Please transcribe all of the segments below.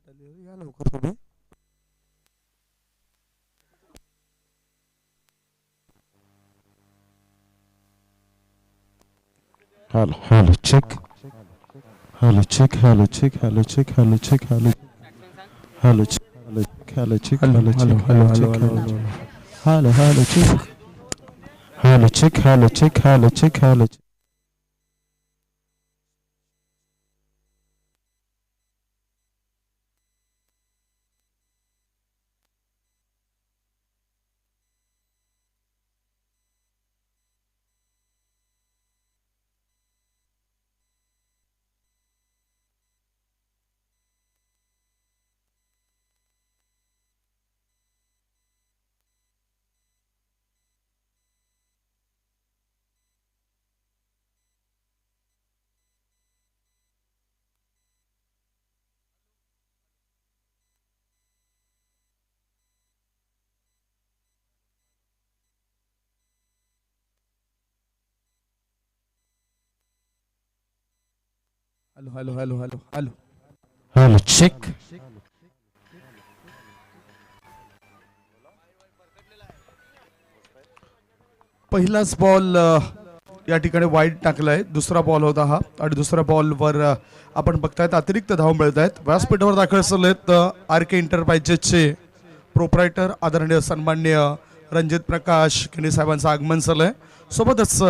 या लवकर तुम्ही. Hello, hello, check. Hello, check, hello, check, hello, check, hello, check, hello. Hello, check, hello, check, hello, check, hello, check, hello, check, hello. Hello, hello, check. Hello, check, hello, check, hello, check, hello. Hello hello hello hello hello. Hello, check. पहिलाच ball या ठिकाणी wide टाकलाय. दुसरा ball होता हा आणि दुसऱ्या बॉलवर आपण बघतायत अतिरिक्त धाव मिळत आहेत. व्यासपीठावर दाखल झालेत आर के एंटरप्राइजेसचे प्रोप्रायटर आदरणीय सन्माननीय रणजित प्रकाश खिंडी साहेबांचं आगमन झालंय. सोबतच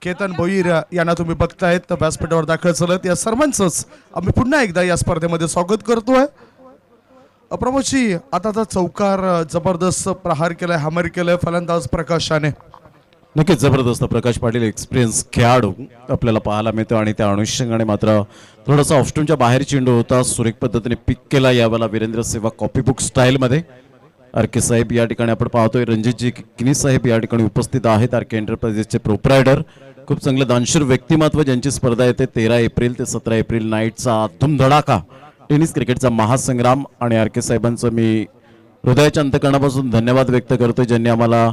केतन भोईर यांना तुम्ही बघतायत व्यासपीठावर दाखल झालेत. या सर्वांचंच आम्ही पुन्हा एकदा या स्पर्धेमध्ये स्वागत करतोय. प्रमोदजी आता चौकार जबरदस्त प्रहार केलाय, हमर केलाय फलंदाज प्रकाशाने. नक्कीच जबरदस्त प्रकाश पाटील एक्सपिरियन्स खेळाडू आपल्याला पाहायला मिळतो आणि त्या अनुषंगाने मात्र थोडासा ऑफस्टूनच्या बाहेर चेंडू होता, सुरेख पद्धतीने पिक केला यावेळेला वीरेंद्र सेहवाग कॉपीबुक स्टाईलमध्ये. आर के साहेब या ठिकाणी आपण पाहतोय, रणजितजी किनी साहेब या ठिकाणी उपस्थित आहेत, आर के एंटरप्राइजेसचे प्रोप्रायटर. खूप चांगलं दानशूर व्यक्तिमत्व ज्यांची स्पर्धा येते 13 एप्रिल ते 17 एप्रिल नाईटचा धुमधडाका टेनिस क्रिकेटचा महासंग्राम. आणि आर के साहेबांचं मी हृदयाच्या अंतकरणापासून धन्यवाद व्यक्त करतोय, ज्यांनी आम्हाला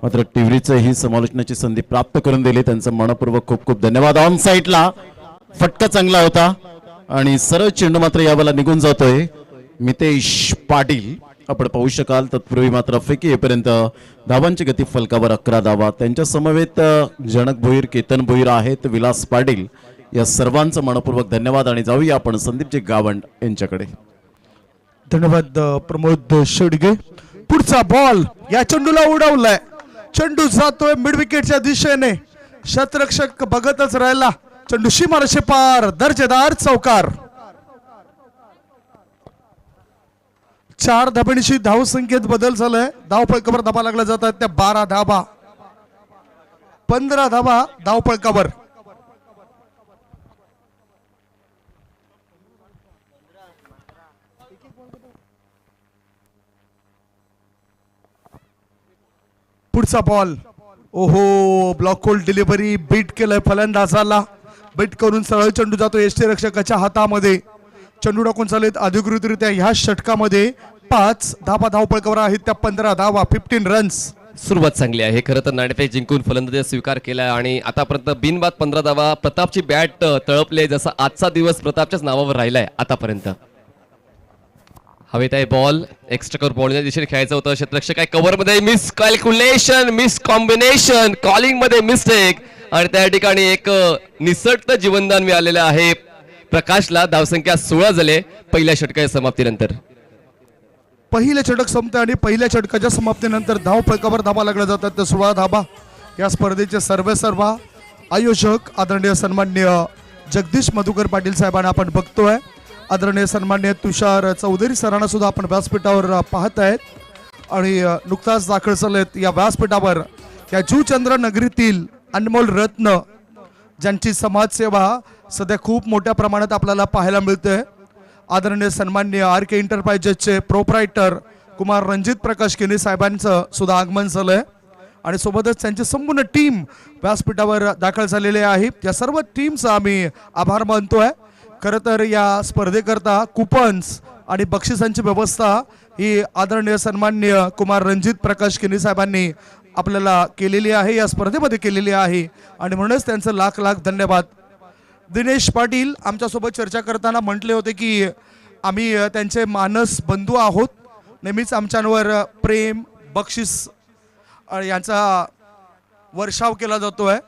मात्र टीव्हीचं ही समालोचनाची संधी प्राप्त करून दिली. त्यांचं मनपूर्वक खूप खूप धन्यवाद. ऑन साईडला फटका चांगला होता आणि सरळ चेंडू मात्र यावेळेला निघून जातोय. मितेश पाटील आपण पाहू शकाल. तत्पूर्वी मात्र फेकी येईपर्यंत धावांची गती फलकावर 11 धावा. त्यांच्या समवेत जनक भोईर, केतन भोईर आहेत, विलास पाटील. या सर्वांचं मनपूर्वक धन्यवाद. आणि जाऊया आपण संदीपजी गावंड यांच्याकडे. धन्यवाद प्रमोद शेडगे. पुढचा बॉल या चेंडूला उडवलाय. चेंडू जातोय मिड विकेटच्या दिशेने. शतरक्षक बघतच राहिला. चेंडू सीमारेषे पार, दर्जेदार चौकार. 4 धाब्यांची धाव संख्येत बदल झालाय. धाव फलकावर धाबा लागला जातात त्या 12 धाबा, 15 धाबा धाव फलकावर. पुढचा बॉल, ओहो ब्लॉक होल डिलिव्हरी, बीट केलंय फलंदाजाला. बीट करून सरळ चेंडू जातो यष्टीरक्षकाच्या हातामध्ये. चेंडू टाकून चालेत अधिकृतरित्या ह्या षटकामध्ये 5 धाबा धाव फलकावर आहेत त्या 15 धावा, 15 रन्स. सुरुवात चांगली आहे. खरं तर नाणेफेक जिंकून फलंदाजी स्वीकार केला आणि आतापर्यंत बिनबाद 15 धावा. प्रतापची बॅट तळपले, जसा आजचा दिवस प्रतापच्याच नावावर राहिलाय आतापर्यंत. हवेत आहे बॉल, एक्स्ट्रा कव्हर बॉलच्या दिशेने खेळायचं होतं. क्षेत्ररक्षक आहे कव्हर मध्ये, miss calculation, miss combination, calling मध्ये मिस्टेक आणि त्या ठिकाणी एक निसटतं जीवनदान मिळालेलं आहे प्रकाशला. धावसंख्या 16 झाले पहिल्या षटकाच्या समाप्तीनंतर. पहिलं षटक संपते आणि पहिल्या षटकाच्या समाप्तीनंतर धाव फलकावर धाबा लागल्या जातात त्या 16 धाबा. या स्पर्धेचे सर्वेसर्वा आयोजक आदरणीय सन्माननीय जगदीश मधुकर पाटील साहेबांना आपण बघतोय. आदरणीय सन्माननीय तुषार चौधरी सरांना सुद्धा आपण व्यासपीठावर पाहत आहेत. आणि नुकताच दाखल झालेत या व्यासपीठावर या जुचंद्र नगरीतील अनमोल रत्न, ज्यांची समाजसेवा सध्या खूप मोठ्या प्रमाणात आपल्याला पाहायला मिळते. आदरणीय सन्माननीय आर के एंटरप्राइजेसचे प्रोप्रायटर कुमार रणजित प्रकाश खिंडी साहेबांचं सुद्धा आगमन झालंय. आणि सोबतच त्यांची संपूर्ण टीम व्यासपीठावर दाखल झालेली आहे. या सर्व टीमचा आम्ही आभार मानतोय. खरं तर या स्पर्धेकरता कुपन्स आणि बक्षिसांची व्यवस्था ही आदरणीय सन्माननीय कुमार रणजित प्रकाश खिंडी साहेबांनी आपल्याला केलेली आहे, या स्पर्धेमध्ये केलेली आहे. आणि म्हणूनच त्यांचं लाख लाख धन्यवाद. दिनेश पाटील आमच्यासोबत चर्चा करताना म्हटले होते की आम्ही त्यांचे मानस बंधू आहोत. नेहमीच आमच्यावर प्रेम बक्षीस यांचा वर्षाव केला जातो आहे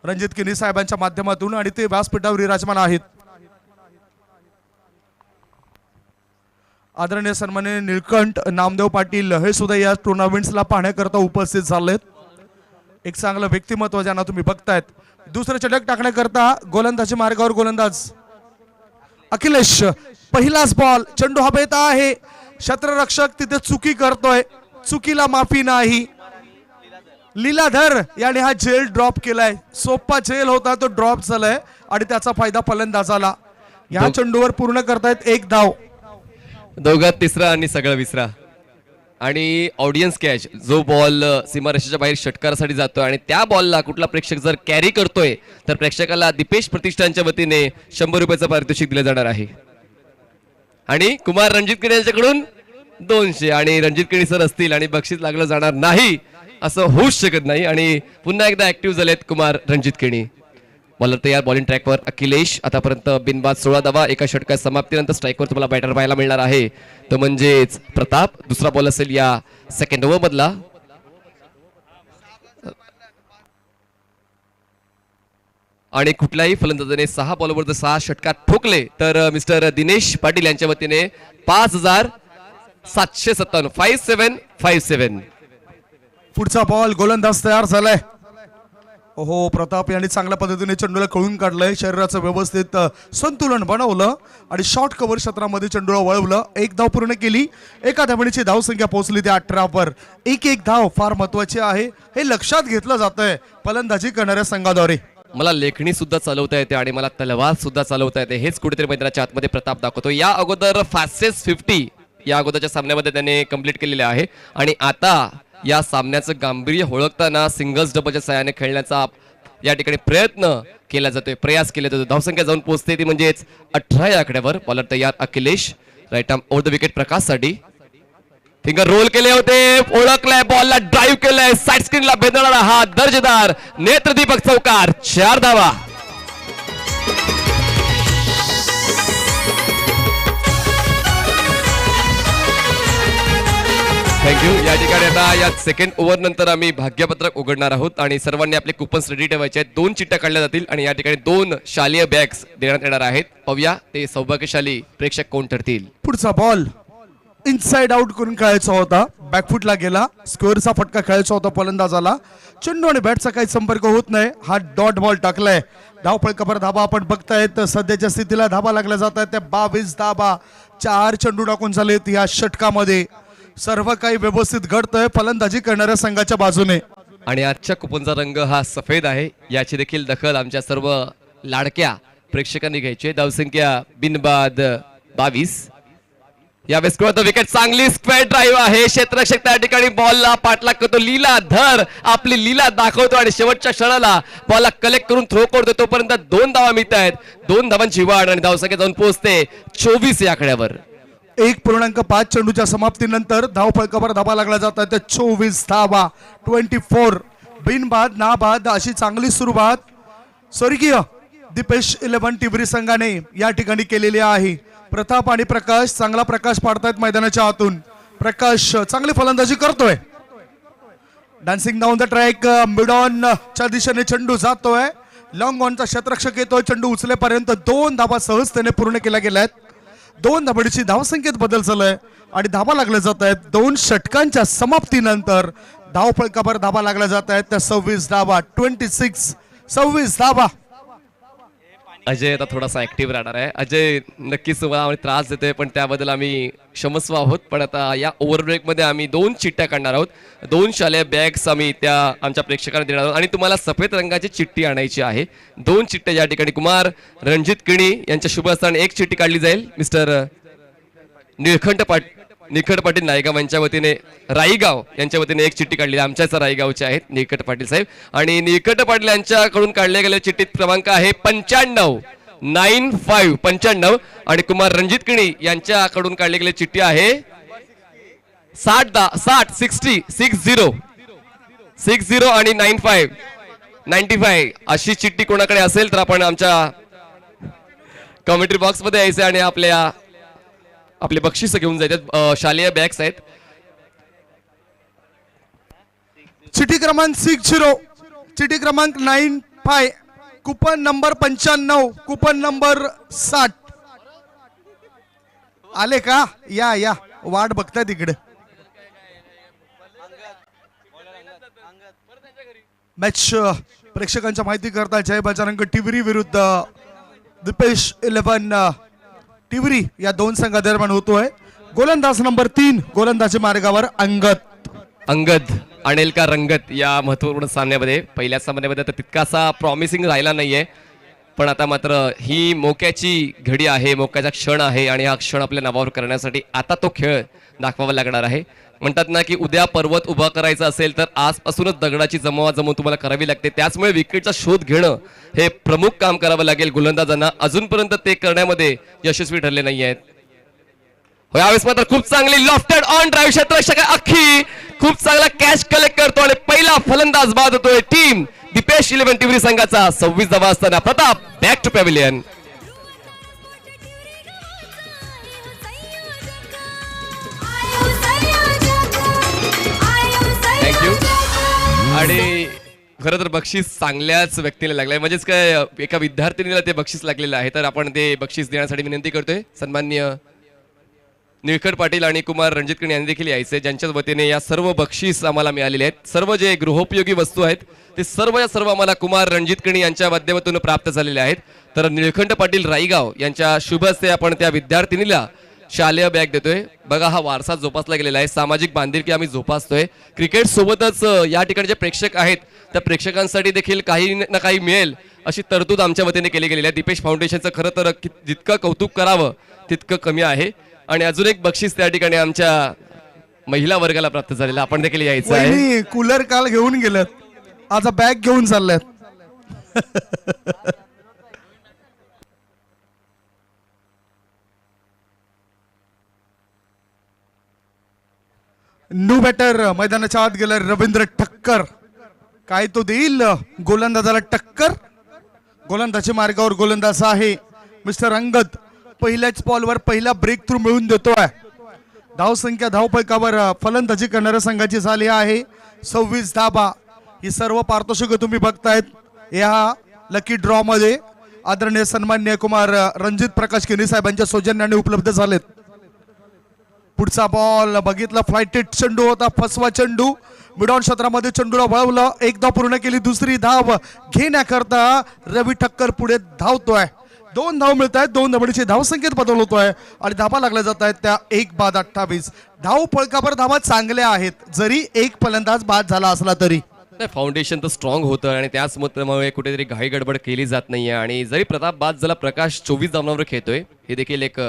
रणजित किनी साहेबांच्या माध्यमातून आणि ते व्यासपीठावर विराजमान आहेत. आदरणीय सन्माननीय निळकंठ नामदेव पाटील हे सुद्धा या टुर्नामेंट्सला पाहण्याकरता उपस्थित झालेत. एक चांगलं व्यक्तिमत्व ज्यांना तुम्ही बघतायत. दुसरं चटक टाकण्याकरता गोलंदाजी मार्गावर गोलंदाज अखिलेश. पहिलाच बॉल, चेंडू हवेत आहे. क्षेत्ररक्षक तिथे चुकी करतोय, चुकीला माफी नाही. लीलाधर याने हा झेल ड्रॉप केलाय. सोपा झेल होता तो ड्रॉप झालाय आणि त्याचा फायदा फलंदाजाला. या चेंडूवर पूर्ण करतायत एक धाव. दोघात तिसरा आणि सगळं विसरा. आणि ऑडियन्स कॅच, जो बॉल सीमारेषेच्या बाहेर षटकारासाठी जातोय आणि त्या बॉलला कुठला प्रेक्षक जर कॅरी करतोय तर प्रेक्षकाला दीपेश प्रतिष्ठानच्या वतीने 100 रुपयाचं पारितोषिक दिलं जाणार आहे. आणि कुमार रणजित किणी यांच्याकडून 200 आणि रणजित किणी सर असतील आणि बक्षीस लागलं जाणार नाही असं होऊच शकत नाही. आणि पुन्हा एकदा ऍक्टिव्ह झालेत कुमार रणजित किणी. बॉलर तयार, बॉलिंग ट्रॅकवर अखिलेश. आतापर्यंत बिनबाद 16 धावा. एका षटकात समाप्तीनंतर स्ट्राईकवर तुम्हाला बॅटर पाहायला मिळणार आहे तो म्हणजेच प्रताप. दुसरा बॉल असेल या सेकंड ओव्हर मधला. आणि कुठल्याही फलंदाजाने 6 बॉलवर जर 6 षटकात ठोकले तर मिस्टर दिनेश पाटील यांच्या वतीने 5757 5757. पुढचा बॉल, गोलंदाज तयार झालाय. हो, प्रताप यांनी चांगल्या पद्धतीने चेंडूला कळून काढलंय. शरीराचं व्यवस्थित संतुलन बनवलं आणि शॉर्ट कव्हर क्षेत्रामध्ये चेंडूला वळवलं. एक धाव पूर्ण केली. एका धावणीची धावसंख्या पोहोचली ते 18 वर. एक धाव फार महत्वाची आहे हे लक्षात घेतलं जात आहे फलंदाजी करणाऱ्या संघाद्वारे. मला लेखणी सुद्धा चालवता येते आणि मला तलवार सुद्धा चालवता येते. हेच कुठेतरी मैदानाच्या आतमध्ये प्रताप दाखवतो. या अगोदर फास्टेस्ट 50 या अगोदरच्या सामन्यामध्ये त्याने कंप्लीट केलेले आहे. आणि आता या सामन्याचं गांभीर्य ओळखताना सिंगल्स डबलच्या साहाय्याने खेळण्याचा या ठिकाणी प्रयत्न केला जातोय, प्रयास केला जातो. धावसंख्या जाऊन पोहोचते ती म्हणजेच 18 या आकड्यावर. बॉलर तयार Akhilesh. Right arm over the wicket प्रकाशसाठी. फिंगर रोल केले होते, ओळखलाय, बॉलला ड्राईव्ह केलंय. साइड स्क्रीनला भेदणारा हा दर्जेदार नेत्रदीपक चौकार. 4 धावा. थँक्यू. या ठिकाणी आता या सेकंड ओव्हर नंतर आम्ही भाग्यपत्रक उघडणार आहोत आणि सर्वांनी आपले कुपन्स रेडी ठेवायचे आहेत. 2 चिठ्ठ्या काढल्या जातील आणि या ठिकाणी 2 शालेय बॅग्स देण्यात येणार आहेत. पाहूया ते सौभाग्यशाली प्रेक्षक कोण ठरतील. पुढचा बॉल इनसाइड आउट करून खेळायचा होता, बॅकफुटला गेला. स्क्वेअरचा फटका खेळायचा होता फलंदाजाला. चेंडू आणि बॅटचा काही संपर्क होत नाही. हा डॉट बॉल टाकलाय. धावफळ कबर धाबा आपण बघतायत. सध्याच्या स्थितीला धाबा लागल्या जात आहेत त्या 22 धाबा. 4 चेंडू टाकून झालेत या षटकामध्ये. सर्व काही व्यवस्थित घडतंय फलंदाजी करणाऱ्या संघाच्या बाजूने. आणि आजच्या कुपनचा रंग हा सफेद आहे. याची देखील दखल आमच्या सर्व लाडक्या प्रेक्षकांनी घ्यायची. धावसंख्या बिनबाद 22. यावेळेस विकेट चांगली स्क्वेअर ड्राईव्ह आहे. क्षेत्ररक्षक त्या ठिकाणी बॉलला पाठलाग करतो. लीलाधर आपली लीला दाखवतो आणि शेवटच्या क्षणाला बॉलला कलेक्ट करून थ्रो करतो. तोपर्यंत 2 धावा मिळत आहेत. 2 धावांची वाढ आणि धावसंख्या जाऊन पोहोचते 24 या आकड्यावर. 1.5 चेंडूच्या समाप्तीनंतर धावफळकावर धाबा लागला जात आहे. 24 धाबा. 24 बिनबाद नाबाद अशी चांगली सुरुवात स्वर्गीय दीपेश 11 टिबरी संघाने या ठिकाणी केलेली आहे. प्रताप आणि प्रकाश चांगला प्रकाश पाडतायत मैदानाच्या आतून. प्रकाश चांगली फलंदाजी करतोय. Dancing down the track. Mid on च्या दिशेने चेंडू जातोय. लॉंग ऑनचा क्षेत्ररक्षक येतोय. चेंडू उचलेपर्यंत 2 धाबा सहजतेने पूर्ण केल्या गेल्यात. 2 धाबांची धावसंख्येत बदल झालाय आणि धाबा लागल्या जात आहेत. 2 षटकांच्या समाप्तीनंतर धावफळकावर धाबा लागल्या जात आहेत. त्या 26 धाबा. 26 धाबा. अजय आता थोडासा ऍक्टिव्ह राहणार आहे. अजय नक्कीच तुम्हाला त्रास देतोय पण त्याबद्दल आम्ही क्षमस्व आहोत. पण आता या ओव्हर ब्रेक मध्ये आम्ही 2 चिठ्ठ्या काढणार आहोत. 2 शालेय बॅग्स आम्ही त्या आमच्या प्रेक्षकांना देणार आहोत आणि तुम्हाला सफेद रंगाची चिठ्ठी आणायची आहे. 2 चिठ्ठ्या या ठिकाणी कुमार रणजित किणी यांच्या शुभ हस्ताने 1 चिठ्ठी काढली जाईल. मिस्टर निळकंठ पाटील नायगाव यांच्या वतीने राईगाव यांच्या वतीने 1 चिठ्ठी काढली. आमच्याच राईगावचे आहेत निळकंठ पाटील साहेब. आणि निळकंठ पाटील यांच्याकडून काढल्या गेलेल्या चिठ्ठीत क्रमांक आहे 95 आणि कुमार रणजित किणी यांच्याकडून काढली गेलेली चिठ्ठी आहे 60 आणि 95 अशी चिठ्ठी कोणाकडे असेल तर आपण आमच्या कमेंट्री बॉक्स मध्ये यायचं आणि आपल्या आपले बक्षीस घेऊन जायचे शालेय बॅग्स आहेत. चिठी क्रमांक 60, चिठी क्रमांक 95, कुपन नंबर 95, कुपन नंबर 60. आले का? या या, वाट बघताय तिकडे. मॅच प्रेक्षकांच्या माहिती करता जय बजरंग टिवरी विरुद्ध दीपेश 11 टिवरी या दोन संघादरम्यान होतोय. गोलंदाज नंबर 3 गोलंदाजी मार्गावर अंगद आणेल का रंगत या महत्वपूर्ण सामन्यामध्ये. पहिल्या सामन्यामध्ये तर तितकासा प्रॉमिसिंग राहिला नाहीये, पण आता मात्र ही मोक्याची घडी आहे, मोक्याचा क्षण आहे आणि हा क्षण आपल्या नावावर करण्यासाठी आता तो खेळ दाखवावा लागणार आहे. म्हणतात ना की उद्या पर्वत उभा करायचा असेल तर आजपासूनच दगडाची जमवाजमव तुम्हाला करावी लागते. त्याचमुळे विकेटचा शोध घेणं हे प्रमुख काम करावं लागेल गोलंदाजांना. अजूनपर्यंत ते करण्यामध्ये यशस्वी ठरले नाही आहेत. यावेळेस मात्र खूप चांगली लॉफ्टेड ऑन ड्राईव्ह क्षेत्ररक्षक अख्खी खूप चांगला कॅच कलेक्ट करतो आणि पहिला फलंदाज बाद होतोय टीम दीपेश 11 टिवरी संघाचा. 26 धावा असताना Pratap back to pavilion. Thank you. आणि खरं तर बक्षीस चांगल्याच व्यक्तीला लागलंय, म्हणजेच काय एका विद्यार्थिनीला ते बक्षीस लागलेलं आहे. तर आपण ते बक्षीस देण्यासाठी विनंती करतोय. सन्माननीय निळकंठ पाटील आणि कुमार रणजित कणी यांनी देखील यायचे, ज्यांच्या वतीने या सर्व बक्षीस आम्हाला मिळालेले आहेत. सर्व जे गृहोपयोगी वस्तू आहेत ते सर्व आम्हाला कुमार रणजित कणी यांच्या माध्यमातून प्राप्त झालेले आहेत. तर निळकंठ पाटील राईगाव यांच्या शुभ हस्ते आपण त्या विद्यार्थिनीला शालेय बॅग देतोय. बघा, हा वारसा जोपासला गेलेला आहे, सामाजिक बांधिलकी आम्ही जोपासतोय. क्रिकेट सोबतच या ठिकाणी जे प्रेक्षक आहेत त्या प्रेक्षकांसाठी देखील काही ना काही मिळेल अशी तरतूद आमच्या वतीने केली गेलेली आहे. दीपेश फाउंडेशनचं खरं तर जितकं कौतुक करावं तितकं कमी आहे. आणि अजून एक बक्षीस त्या ठिकाणी आमच्या महिला वर्गाला प्राप्त झालेलं, आपण देखील यायचं आहे. कूलर काल घेऊन गेलेत, आज बॅग घेऊन चालल्यात. न्यू बॅटर मैदानाच्या आत गेला रवींद्र ठक्कर. काय तो देईल गोलंदाजाला टक्कर. गोलंदाजी मार्गावर गोलंदाज आहे मिस्टर अंगद. पहिल्याच बॉलवर पहिला ब्रेक थ्रू मिळवून देतोय. धावसंख्या धावपैकावर फलंदाजी करणाऱ्या संघाची झाली आहे 26 धाबा. ही सर्व पारितोषिकं तुम्ही बघतायत या लकी ड्रॉ मध्ये आदरणीय सन्माननीय कुमार रणजित प्रकाश केनी साहेबांच्या सौजन्याने उपलब्ध झालेत. पुढचा बॉल बघितला, फ्लायटेड चेंडू होता, फसवा चेंडू. मिडॉन क्षेत्रामध्ये चेंडूला वळवलं, एक धाव पूर्ण केली. दुसरी धाव घेण्याकरता रवी ठक्कर पुढे धावतोय. 2 धाव मिळत आहेत, 2 धावांची धावसंख्येत बदल होतोय आणि धावा लागल्या जात आहेत त्या 1 बाद 28. धाव फळकावर धावा चांगल्या आहेत, जरी एक फलंदाज बाद झाला असला तरी. फाउंडेशन तर स्ट्रॉंग होतं आणि त्याचमुळे कुठेतरी घाई गडबड केली जात नाहीये. आणि जरी प्रताप बाद झाला, प्रकाश 24 धावांवर खेळतोय, हे देखील एक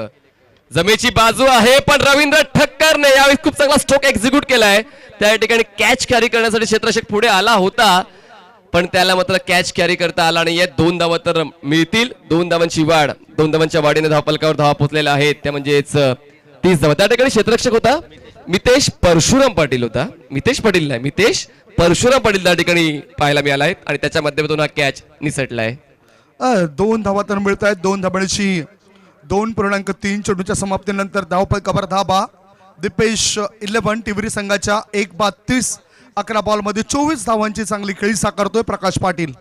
जमेची बाजू आहे. पण रवींद्र ठक्करने यावेळी खूप चांगला स्ट्रोक एक्झिक्यूट केलाय. त्या ठिकाणी कॅच कॅरी करण्यासाठी क्षेत्ररक्षक पुढे आला होता, पण त्याला मात्र कॅच कॅरी करता आला नाही. 2 धावा तर मिळतील. 2 धावांची वाढ, 2 धावांच्या वाढीने धावफलकावर धावा पोहोचलेल्या आहेत, त्या म्हणजेच 30 धावा. त्या ठिकाणी क्षेत्ररक्षक होता मितेश परशुराम पाटील होता. मितेश पाटील नाही, मितेश परशुराम पाटील त्या ठिकाणी पाहायला मिळाला आहे आणि त्याच्या माध्यमातून हा कॅच निसटलाय. 2 धावा तर मिळत आहेत. 2 धावांची 2.3 चेंडूच्या समाप्तीनंतर धावफलकावर धाबा. दीपेश 11 टिवरी संघाच्या 1 बाद 30. 11 बॉलमध्ये 24 धावांची चांगली खेळी साकारतोय प्रकाश पाटील.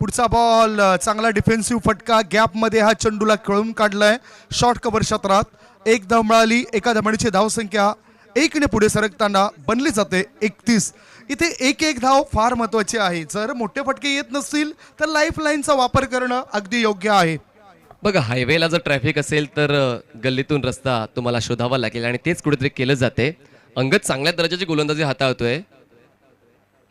पुढचा बॉल चांगला डिफेन्सिव्ह फटका, गॅप मध्ये हा चेंडूला खेळून काढलाय. शॉर्ट कव्हर क्षेत्रात 1 धाव मिळाली. एका धावांची धावसंख्या 1 ने पुढे सरकताना बनली जाते 31. इथे 1 धाव फार महत्वाची आहे. जर मोठे फटके येत नसतील तर लाईफ लाईनचा वापर करणं अगदी योग्य आहे. बघा, हायवेला जर ट्रॅफिक असेल तर गल्लीतून रस्ता तुम्हाला शोधावा लागेल आणि तेच कुठेतरी केलं जाते. अंगद चांगल्या दर्जाची गोलंदाजी हाताळतोय.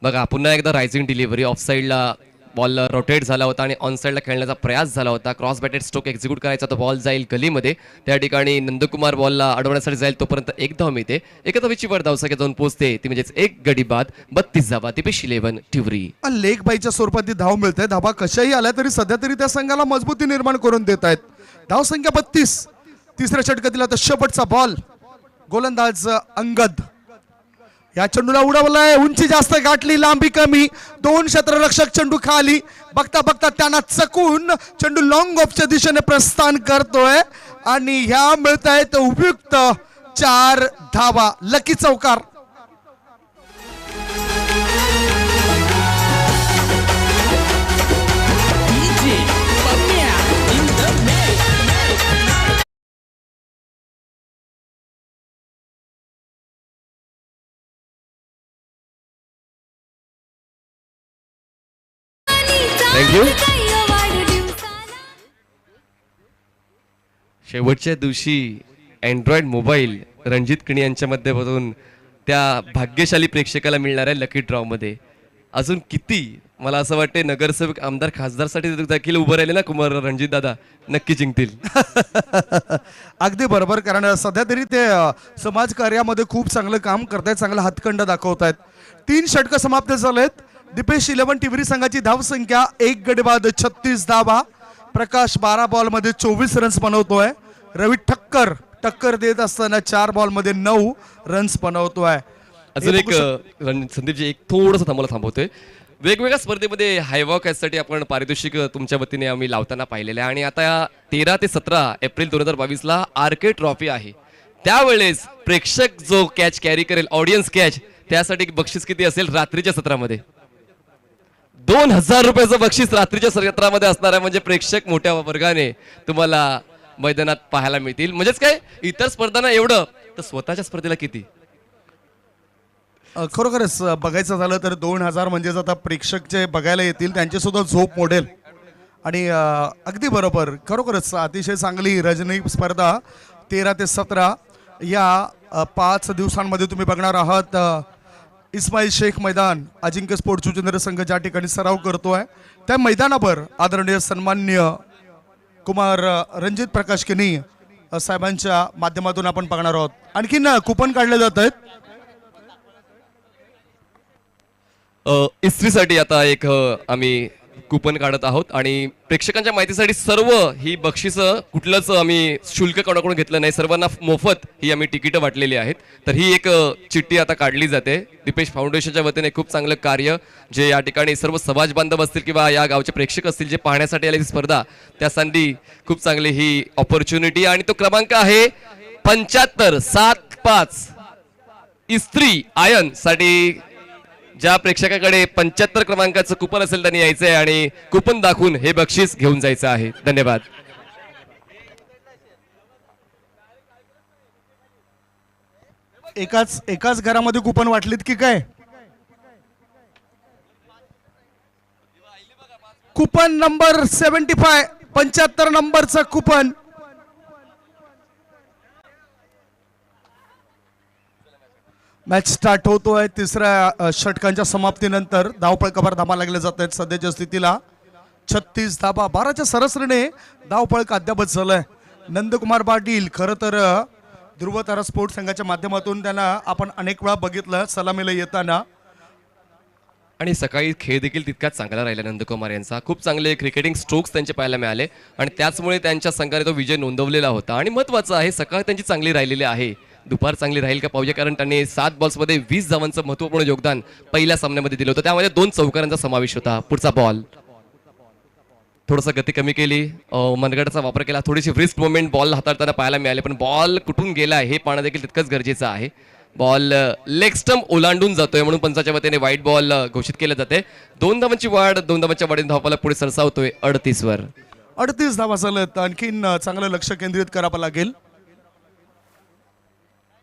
बघा, पुन्हा एकदा रायझिंग डिलिव्हरी. ऑफ साईडला बॉल रोटेट झाला होता आणि ऑन साईडला खेळण्याचा प्रयास झाला होता. क्रॉस बॅटेड स्ट्रोक एक्झिक्यूट करायचा, तो बॉल जाईल गलीमध्ये. त्या ठिकाणी नंदकुमार बॉलला अडवण्यासाठी जाईल, तोपर्यंत 1 धाव मिळते. एका धावीची वर धावसंख्या जाऊन पोहोचते, ती म्हणजेच 1 गडी बाद. 32 धावा दीपेश 11 टिवरी. लेग बाईच्या स्वरूपात धाव मिळते. धावा कशाही आल्या तरी सध्या तरी त्या संघाला मजबूती निर्माण करून देत आहेत. धावसंख्या 32. तिसऱ्या षटकातील आता शेवटचा बॉल. गोलंदाज अंगद या चेंडूला उडवलाय. उंची जास्त गाठली, लांबी कमी. 2 क्षेत्ररक्षक चेंडू खाली. बघता बघता त्यांना चकून चेंडू लॉंग ऑफच्या दिशेने प्रस्थान करतोय आणि ह्या मिळत आहेत उपयुक्त 4 धावा. लकी चौकार. थँक्यू. शेवटच्या दिवशी अँड्रॉइड मोबाईल रणजित किणी यांच्या माध्यमातून त्या भाग्यशाली प्रेक्षकाला मिळणाऱ्या लकी ड्रॉ मध्ये अजून किती मला असं वाटते नगरसेवक आमदार खासदारसाठी देखील उभं राहिले ना कुमार रणजित दादा नक्की जिंकतील. अगदी बरोबर, कारण सध्या तरी ते समाजकार्यामध्ये खूप चांगलं काम करतायत, चांगला हातखंड दाखवतायत. 3 षटकं समाप्त झालेत. दीपेश 11 टिवरी संघाची धावसंख्या 1 गडी बाद 36 धावा. प्रकाश 12 बॉलमध्ये 24 रन्स बनवतोय. रवी टक्कर देत असताना 4 बॉलमध्ये 9 रन्स बनवतोय. अजून एक संदीपजी एक थोडंसं थांबवतोय. वेगवेगळ्या स्पर्धेमध्ये हायवॉक यासाठी आपण पारितोषिक तुमच्या वतीने आम्ही लावताना पाहिलेलं आहे आणि आता 13 ते 17 एप्रिल 2022 आरके ट्रॉफी आहे. त्यावेळेस प्रेक्षक जो कॅच कॅरी करेल ऑडियन्स कॅच त्यासाठी बक्षीस किती असेल रात्रीच्या सत्रामध्ये 2000 रुपयाचं बक्षीस रात्रीच्या सत्रामध्ये असणार आहे. म्हणजे प्रेक्षक मोठ्या वर्गाने तुम्हाला मैदानात पाहायला मिळतील. म्हणजेच काय इतर स्पर्धांना एवढं तर स्वतःच्या स्पर्धेला किती. खरोखरच बघायचं झालं तर 2000 म्हणजेच आता प्रेक्षक जे बघायला येतील त्यांची सुद्धा झोप मोडेल. आणि अगदी बरोबर, खरोखरच अतिशय चांगली रजनी स्पर्धा 13 ते 17 या 5 दिवसांमध्ये तुम्ही बघणार आहात. इस्माईल शेख मैदान अजिंक्य स्पोर्ट्स जुचंद्र संघ ज्या ठिकाणी सराव करतोय त्या मैदानावर आदरणीय सन्माननीय कुमार रणजित प्रकाश किनी साहेबांच्या माध्यमातून आपण बघणार आहोत. आणखीन कुपन काढले जात आहेत. इस्त्रीसाठी आता एक आम्ही कुपन काढत आहोत आणि प्रेक्षकांच्या माहितीसाठी सर्व ही बक्षिसं कुठलंच आम्ही शुल्क कोणाकडून घेतलं नाही. सर्वांना मोफत ही आम्ही तिकीटं वाटलेली आहेत. तर ही एक चिठ्ठी आता काढली जाते. दीपेश फाउंडेशनच्या वतीने खूप चांगलं कार्य जे या ठिकाणी सर्व समाज बांधव असतील किंवा या गावचे प्रेक्षक असतील जे पाहण्यासाठी आले स्पर्धा त्यासाठी खूप चांगली ही ऑपॉर्च्युनिटी. आणि तो क्रमांक आहे 7575 इस्त्री आयन साठी. ज्या प्रेक्षकाकडे 75 क्रमांकाचं कुपन असेल त्यांनी यायचंय आणि कुपन दाखवून हे बक्षीस घेऊन जायचं आहे. धन्यवाद. एकाच घरामध्ये कुपन वाटलीत की काय. कुपन नंबर 75 नंबरचं कुपन. मॅच स्टार्ट होतोय. तिसऱ्या षटकांच्या समाप्तीनंतर धावपळकावर धावा लागल्या जात आहेत. सध्याच्या स्थितीला 36 धावा. 12च्या सरासरीने धावपळक अद्यापच झालंय. नंदकुमार पाटील खरं तर ध्रुवतारा स्पोर्ट्स संघाच्या माध्यमातून त्यांना आपण अनेक वेळा बघितलं सलामीला येताना. आणि सकाळी खेळ देखील तितकाच चांगला राहिला नंदकुमार यांचा. खूप चांगले क्रिकेटिंग स्ट्रोक्स त्यांचे पाहायला मिळाले आणि त्याचमुळे त्यांच्या संघाने तो विजय नोंदवलेला होता. आणि महत्त्वाचं आहे सकाळ त्यांची चांगली राहिलेली आहे. दुपार चांगली राहील का पाहूया, कारण त्यांनी 7 बॉल्समध्ये 20 धावांचं महत्त्वपूर्ण योगदान पहिल्या सामन्यामध्ये दिलं होतं. त्यामध्ये 2 चौकारांचा समावेश होता. पुढचा बॉल थोडंसं गती कमी केली, मनगटाचा वापर केला, थोडीशी रिस्ट मोमेंट बॉल हाताळताना पाहायला मिळाले. पण बॉल कुठून गेला हे पाहणं देखील तितकंच गरजेचं आहे. बॉल लेग स्टंप ओलांडून जातोय म्हणून पंचाच्या वतीने वाईट बॉल घोषित केले जाते. 2 धावांची वाढ, 2 धावांच्या वाढीने धावपाला पुढे सरसावतोय 38 वर. 38 धावा झालेत. आणखीन चांगलं लक्ष केंद्रित करावं लागेल.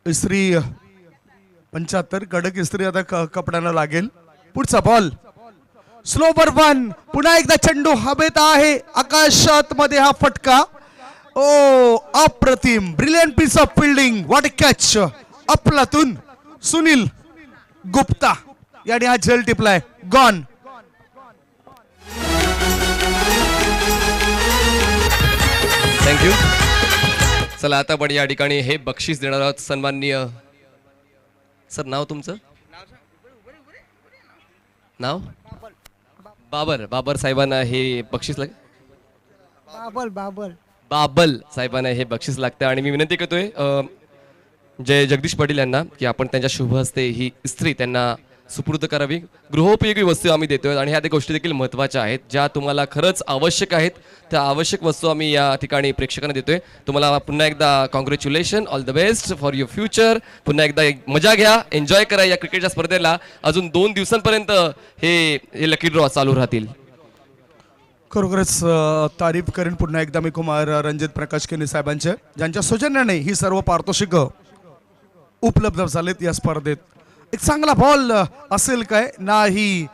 इस्त्री 75 कडक इस्त्री आता कपड्याला लागेल. पुढचा बॉल स्लोवर 1. पुन्हा एकदा चेंडू हवेत आहे. आकाशात मध्ये हा फटका. ओ अप्रतिम, brilliant piece of fielding. What a catch. अफलातून सुनील गुप्ता याने हा झेल टिपलाय. गॉन. थँक्यू. चला आता पण या ठिकाणी हे बक्षीस देणार आहोत. सन्माननीय सर, नाव तुमचं? नाव? बाबर साहेबांना हे बक्षीस बाबल साहेबांना हे बक्षीस लागतं. आणि मी विनंती करतोय जय जगदीश पाटील यांना की आपण त्यांच्या शुभ हस्ते ही इस्त्री त्यांना सुपूर्द करावी. गृहोपयोगी वस्तू आम्ही देतोय आणि ह्या त्या गोष्टी देखील महत्त्वाच्या आहेत ज्या तुम्हाला खरंच आवश्यक आहेत. त्या आवश्यक वस्तू आम्ही या ठिकाणी प्रेक्षकांना देतोय. तुम्हाला पुन्हा एकदा congratulation, all the best for your future. पुन्हा एकदा मजा घ्या, एन्जॉय करा या क्रिकेटच्या स्पर्धेला. अजून 2 दिवसांपर्यंत हे लकी ड्रॉ चालू राहतील. खरोखरच तारीफ करेन पुन्हा एकदा मी कुमार रणजित प्रकाश केनी साहेबांचे, ज्यांच्या सौजन्याने ही सर्व पारितोषिक उपलब्ध झालेत या स्पर्धेत. एक चांगला बॉल असेल काय नाही,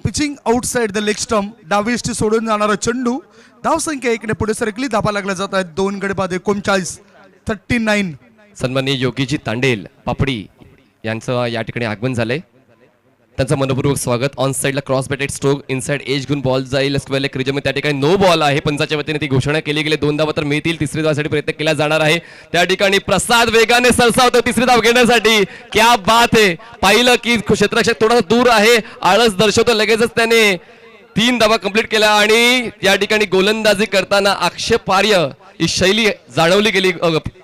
pitching outside the leg stump, डावीष्टी सोडून जाणारा चेंडू. धावसंख्या 1 ने पुढे सरकली. धाबा लागल्या जात आहेत 2 गडी बाद 39, 39. सन्माननीय योगीजी तांडेल पापडी यांचं या ठिकाणी आगमन झालंय. त्यांचं मनपूर्वक स्वागत. ऑन साईडला cross batted stroke, inside edge घेऊन बॉल जाईल स्क्वेअर लेग रिजन. त्या ठिकाणी नो बॉल आहे. पंचाच्या वतीने ती घोषणा केली गेली. 2 धावा तर मिळतील. तिसरी धावासाठी प्रयत्न केला जाणार आहे. त्या ठिकाणी प्रसाद वेगाने सरसावतो तिसरी धाव घेण्यासाठी. क्या बात आहे. पाहिलं की क्षेत्ररक्षक थोडासा दूर आहे, आळस दर्शवतो. लगेचच त्याने 3 धावा कंप्लीट केल्या आणि या ठिकाणी गोलंदाजी करताना आक्षेपार्ह ही शैली जाणवली गेली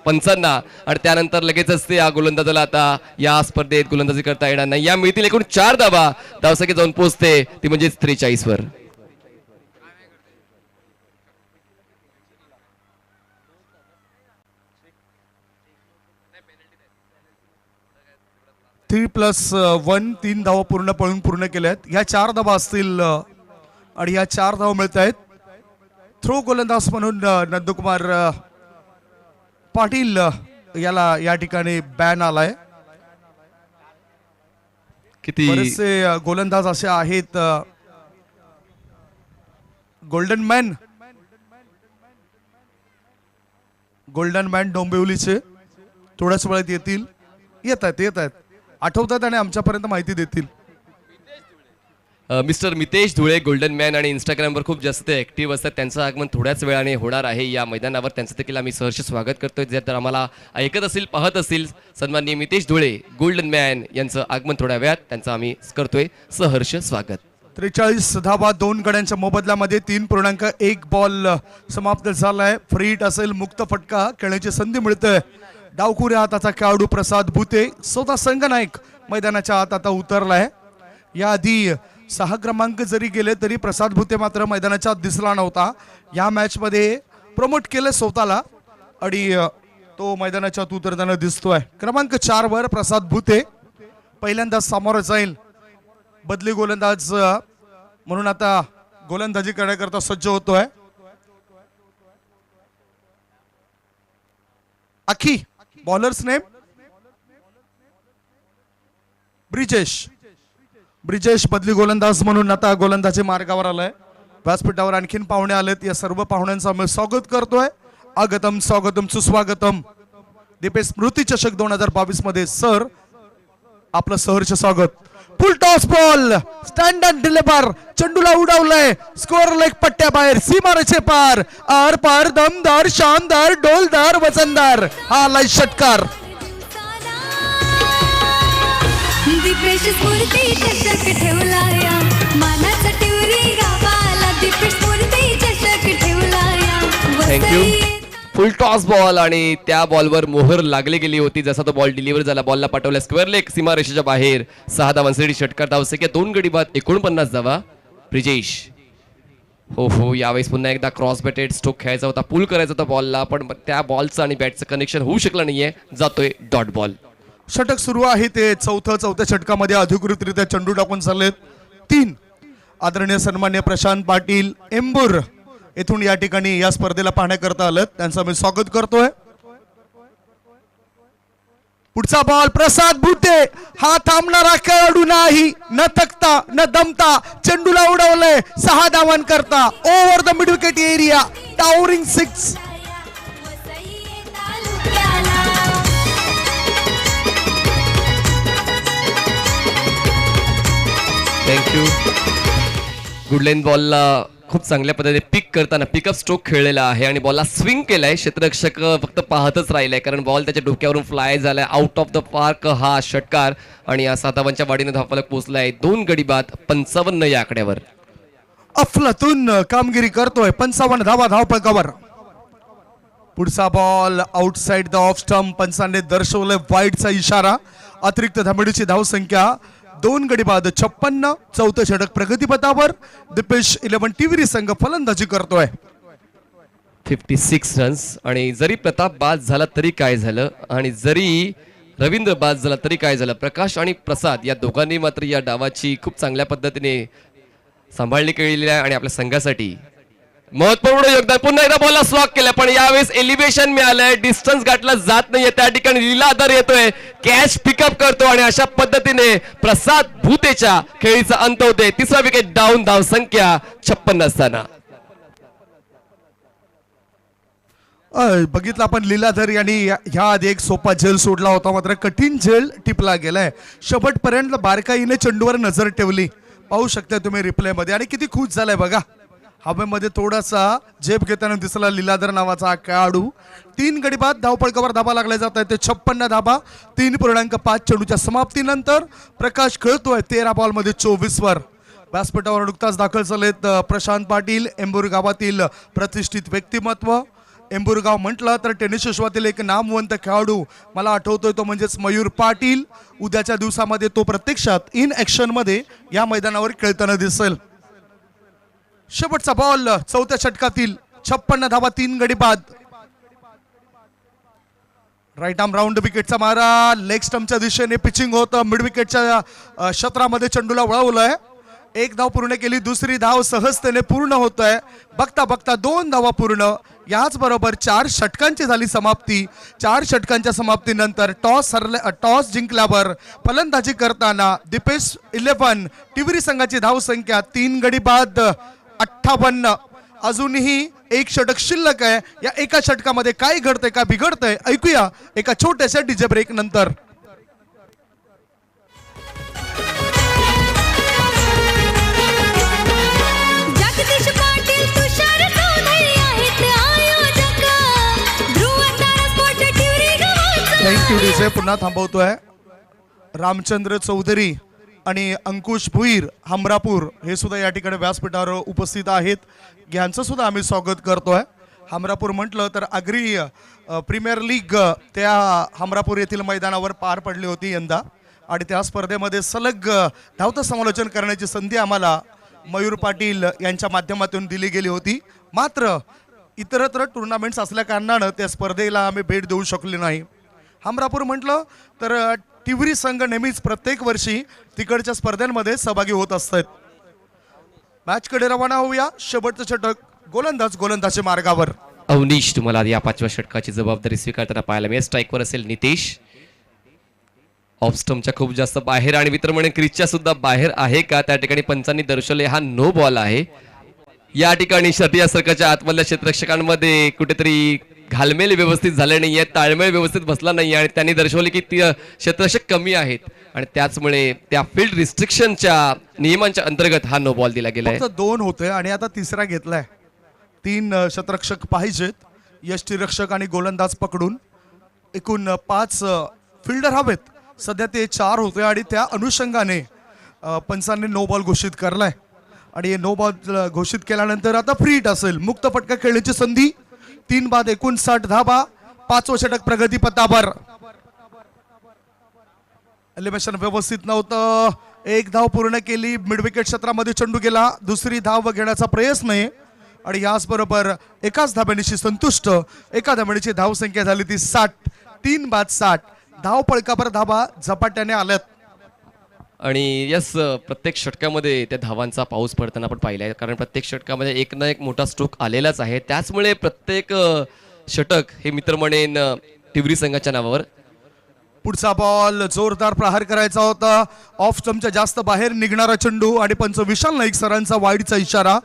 पंचांना आणि त्यानंतर लगेचच ते या गोलंदाजाला आता या स्पर्धेत गोलंदाजी करता येणार नाही. या मिळतील एकूण 4 धावा. धावसंख्या जाऊन पोहोचते ती म्हणजे 43 वर. थ्री प्लस 1 3 धावा पूर्ण केल्या आहेत. ह्या 4 धावा असतील आणि ह्या 4 धावा मिळत आहेत. थ्रो गोलंदाज म्हणून नंदकुमार पाटील याला या ठिकाणी बॅन आलाय. किती बरेचसे गोलंदाज असे आहेत. गोल्डन मॅन डोंबिवलीचे थोड्याच वेळात येत आहेत आठवतात आणि आमच्यापर्यंत माहिती देतील. Mister Mitesh Dhule golden man आणि इंस्टाग्रामवर खूप जास्त ऍक्टिव्ह असतात. त्यांचं आगमन थोड्याच वेळाने होणार आहे या मैदानावर. त्यांचं देखील आम्ही सहर्ष स्वागत करतोय. जर तर आम्हाला ऐकत असतील, पाहत असतील, सन्माननीय मितेश धुळे गोल्डन मॅन यांचं आगमन थोड्या वेळात त्यांचं आम्ही करतोय सहर्ष स्वागत. 43 धावा 2 गड्यांच्या मोबदल्यामध्ये 3.1 बॉल समाप्त झालाय. फ्री हिट असेल, मुक्त फटका खेळण्याची संधी मिळते. डावखुऱ्या हाताचा खेळाडू प्रसाद भुते स्वतः संघनायक मैदानाच्या आत आता उतरलाय. याआधी 6 क्रमांक जरी गेले तरी प्रसाद भुते मात्र मैदानाच्या आत दिसला नव्हता. या मॅच मध्ये प्रमोट केलं स्वतःला आणि तो मैदानाच्या आत उतरताना दिसतोय. क्रमांक 4 वर प्रसाद भुते पहिल्यांदा सामोरं जाईल. बदली गोलंदाज म्हणून आता गोलंदाजी करण्याकरता सज्ज होतोय. अखी बॉलर्स नेम ब्रिजेश बदली गोलंदाज म्हणून आता गोलंदाजी मार्गावर आलाय. व्यासपीठावर आणखीन पाहुणे आलेत. या सर्व पाहुण्यांचं आम्ही स्वागत करतोय. आगतम स्वागतम सुस्वागतम. दीपेश स्मृती चषक 2022 मध्ये सर आपलं सहर्ष स्वागत. Full toss ball, standard deliver, चेंडूला उडवलंय स्कोअर लेग पट्ट्या बाहेर, सीमारेषे पार, आर पार, दमदार, शानदार, डोलदार, वजनदार हा लाईट षटकार. दीपेश स्फूर्ती चषक ठेवलाया मानाचा टिवरी गावाला. दीपेश स्फूर्ती चषक ठेवलाया. थँक्यू. फुल टॉस बॉल आणि त्या बॉलवर मोहर लागली गेली होती. जसा तो बॉल डिलिव्हर झाला, बॉलला पाठवला स्क्वेअर लेग सीमारेषेच्या बाहेर. 6 धावांसाठी षटकार. धावसंख्या 2 गडी बाद 49 धावा. ब्रिजेश हो यावेळेस पुन्हा एकदा क्रॉस बॅटेड स्ट्रोक खेळायचा होता, पुल करायचा होता बॉलला, पण त्या बॉलचं आणि बॅटचं कनेक्शन होऊ शकलं नाहीये. जातोय डॉट बॉल. षटक सुरू आहे ते चौथ्या षटकामध्ये अधिकृतरित्या चेंडू टाकून चाललेत 3. आदरणीय सन्मान्य प्रशांत पाटील एंबूर येथून या ठिकाणी या स्पर्धेला पाहण्याकरता आलेत. त्यांचं मी स्वागत करतोय. पुढचा बॉल प्रसाद भुते हा थांबणारा खेळाडू नाही. न थकता न दमता चेंडूला उडवलंय 6 धावांकरता. Over the mid wicket area, towering 6. Thank you. Good line बॉलला खूप चांगल्या पद्धतीने पिक करताना पिकअप स्ट्रोक खेळलेला आहे आणि बॉलला स्विंग केलाय. क्षेत्ररक्षक फक्त पाहतच राहिलाय कारण बॉल त्याच्या डोक्यावरून फ्लाय झालाय. आउट ऑफ द पार्क हा षटकार आणि या 7 धावांच्या वाढीने धावफलक पोहोचलाय 2 गडी बाद 55 या आकड्यावर. अफलातून कामगिरी करतोय. 55 धावा धावफलकावर. पुढचा ball outside the off stump. पंचांनी दर्शवलंय वाईडचा इशारा. अतिरिक्त धाबेडीची धावसंख्या 2 गडी बाद 56. चौथं षटक प्रगतीपथावर दीपेश 11 टिवरी संघ फलंदाजी करतोय. 56 रन्स. आणि जरी प्रताप बाद झाला तरी काय झालं, आणि जरी रवींद्र बाद झाला तरी काय झालं, प्रकाश आणि प्रसाद या दोघांनी मात्र या डावाची खूप चांगल्या पद्धतीने सांभाळणी केलेली आहे आणि आपल्या संघासाठी महत्वपूर्ण योगदान. पुन्हा एकदा बॉलला स्लॉक केलं, पण यावेळेस एलिव्हेशन मिळालंय, डिस्टन्स गाठला जात नाहीये, त्या ठिकाणी लीलाधर येतोय, कॅच पिकअप करतो आणि अशा पद्धतीने प्रसाद भूतेच्या खेळीचा अंत होते. तिसरा विकेट डाऊन, धाव संख्या 56 असताना. बघितलं आपण लीलाधर यांनी ह्या आधी एक सोपा झेल सोडला होता, मात्र कठीण झेल टिपला गेलाय. शेवटपर्यंत बारकाईने चेंडूवर नजर ठेवली, पाहू शकता तुम्ही रिप्ले मध्ये, आणि किती खुश झालाय बघा. हवेमध्ये थोडासा झेप घेताना दिसला लीलाधर नावाचा हा खेळाडू. 3 गडी बाद धावपळकावर धाबा लागला जात आहे, ते 56 धाबा 3.5 चेंडूच्या समाप्तीनंतर. प्रकाश खेळतोय 13 बॉलमध्ये 24 वर. व्यासपीठावर नुकताच दाखल झालेत प्रशांत पाटील, एंबूर गावातील प्रतिष्ठित व्यक्तिमत्व. एंबूर गाव म्हटलं तर टेनिस विश्वातील एक नामवंत खेळाडू मला आठवतोय, तो म्हणजेच मयूर पाटील. उद्याच्या दिवसामध्ये तो प्रत्यक्षात इन ऍक्शन मध्ये या मैदानावर खेळताना दिसेल. शेवटचा बॉल चौथ्या षटकातील 56 धावा 3 गडी बाद. राईट आर्म राऊंड विकेटचा मारा लेग स्टंपच्या दिशेने पिचिंग होतं. मिड विकेटच्या क्षेत्रामध्ये चेंडूला वळवलंय. 1 धाव पूर्ण केली, दुसरी धाव सहजतेने पूर्ण होत आहे. बघता बघता 2 धावा पूर्ण. याच बरोबर 4 षटकांची झाली समाप्ती. 4 षटकांच्या समाप्तीनंतर टॉस जिंकल्यावर फलंदाजी करताना दीपेश 11 टिवरी संघाची धाव संख्या 3 गडी बाद 58. अजूनही एक षटक शिल्लक आहे. या एका षटकामध्ये काय घडतंय का बिघडतंय ऐकूया एका छोट्याशा डीजे ब्रेक नंतर. जगदीश पाटील तुषार चौधरी आहेत आयोजक. ध्रुव तारा स्पोर्ट टिवरी गावाचा. थँक्यू डीजे पुन्हा थांबवतोय. रामचंद्र चौधरी आणि अंकुश भुईर हमरापूर हे सुद्धा या ठिकाणी व्यासपीठावर उपस्थित आहेत. यांचं सुद्धा आम्ही स्वागत करतोय. हमरापूर म्हटलं तर आगरी प्रीमियर लीग त्या हमरापूर येथील मैदानावर पार पडली होती यंदा, आणि त्या स्पर्धेमध्ये सलग धावतं समालोचन करण्याची संधी आम्हाला मयूर पाटील यांच्या माध्यमातून दिली गेली होती. मात्र इतरत्र टुर्नामेंट्स असल्या कारणानं त्या स्पर्धेला आम्ही भेट देऊ शकलो नाही. हमरापूर म्हटलं तर टिवरी संघ नेहमीच प्रत्येक वर्षी तिकडच्या स्पर्धांमध्ये सहभागी होत असतात. मॅचकडे रवाना होऊया. शेवटचं षटक गोलंदाज मार्गावर. अवनीश, तुम्हाला या 5व्या षटकाची जबाबदारी स्वीकारताना पाहायला मिळेल. स्ट्राईकवर असेल नितेश. ऑफ स्टंपच्या खूप जास्त बाहेर आणि वित्रमणे क्रीजच्या सुद्धा बाहेर आहे का, त्या ठिकाणी पंचांनी दर्शवले हा नो बॉल आहे. या ठिकाणी शर्यत सर्कलच्या आतमधल्या क्षेत्ररक्षकांमध्ये कुठेतरी घालमेल व्यवस्थित झाले नाहीये, ताळमेळ व्यवस्थित बसला नाही, आणि त्यांनी दर्शवले की ती क्षेत्ररक्षक कमी आहेत, आणि त्याचमुळे त्या फील्ड रिस्ट्रिक्शनच्या नियमांच्या अंतर्गत हा नो बॉल दिला गेलाय. 2 होते आणि आता तिसरा घेतलाय. 3 क्षेत्ररक्षक पाहिजेत, यष्टीरक्षक आणि गोलंदाज पकडून एकूण 5 फिल्डर हवेत. सध्या ते 4 होते आणि त्या अनुषंगाने पंचांनी नो बॉल घोषित करलाय, आणि नो बॉल घोषित केल्यानंतर आता फ्री हिट असेल. मुक्त फटका खेळण्याची संधी. 3 बाद 59 धाबा. 5वं षटक प्रगतीपथावर. एलिव्हेशन व्यवस्थित नव्हतं. 1 धाव पूर्ण केली. मिड विकेट क्षेत्रामध्ये चेंडू गेला. दुसरी धाव घेण्याचा प्रयत्न आहे, आणि याचबरोबर एकाच धाब्यानिशी संतुष्ट. एका धाब्याची धावसंख्या झाली ती 60. 3 बाद 60 धाव पळकावर धाबा झपाट्याने आल्यात. आणि यस, प्रत्येक षटकामध्ये त्या धावांचा पाऊस पडताना आपण पाहिलाय, कारण प्रत्येक षटकामध्ये एक ना एक मोठा स्ट्रोक आलेलाच आहे. त्याचमुळे प्रत्येक षटक हे मित्र म्हणेन टिवरी संघाच्या नावावर. पुढचा बॉल जोरदार प्रहार करायचा होता. ऑफ स्टंपच्या जास्त बाहेर निघणारा चेंडू, आणि पंच विशाल नाईक सरांचा वाईडचा इशारा.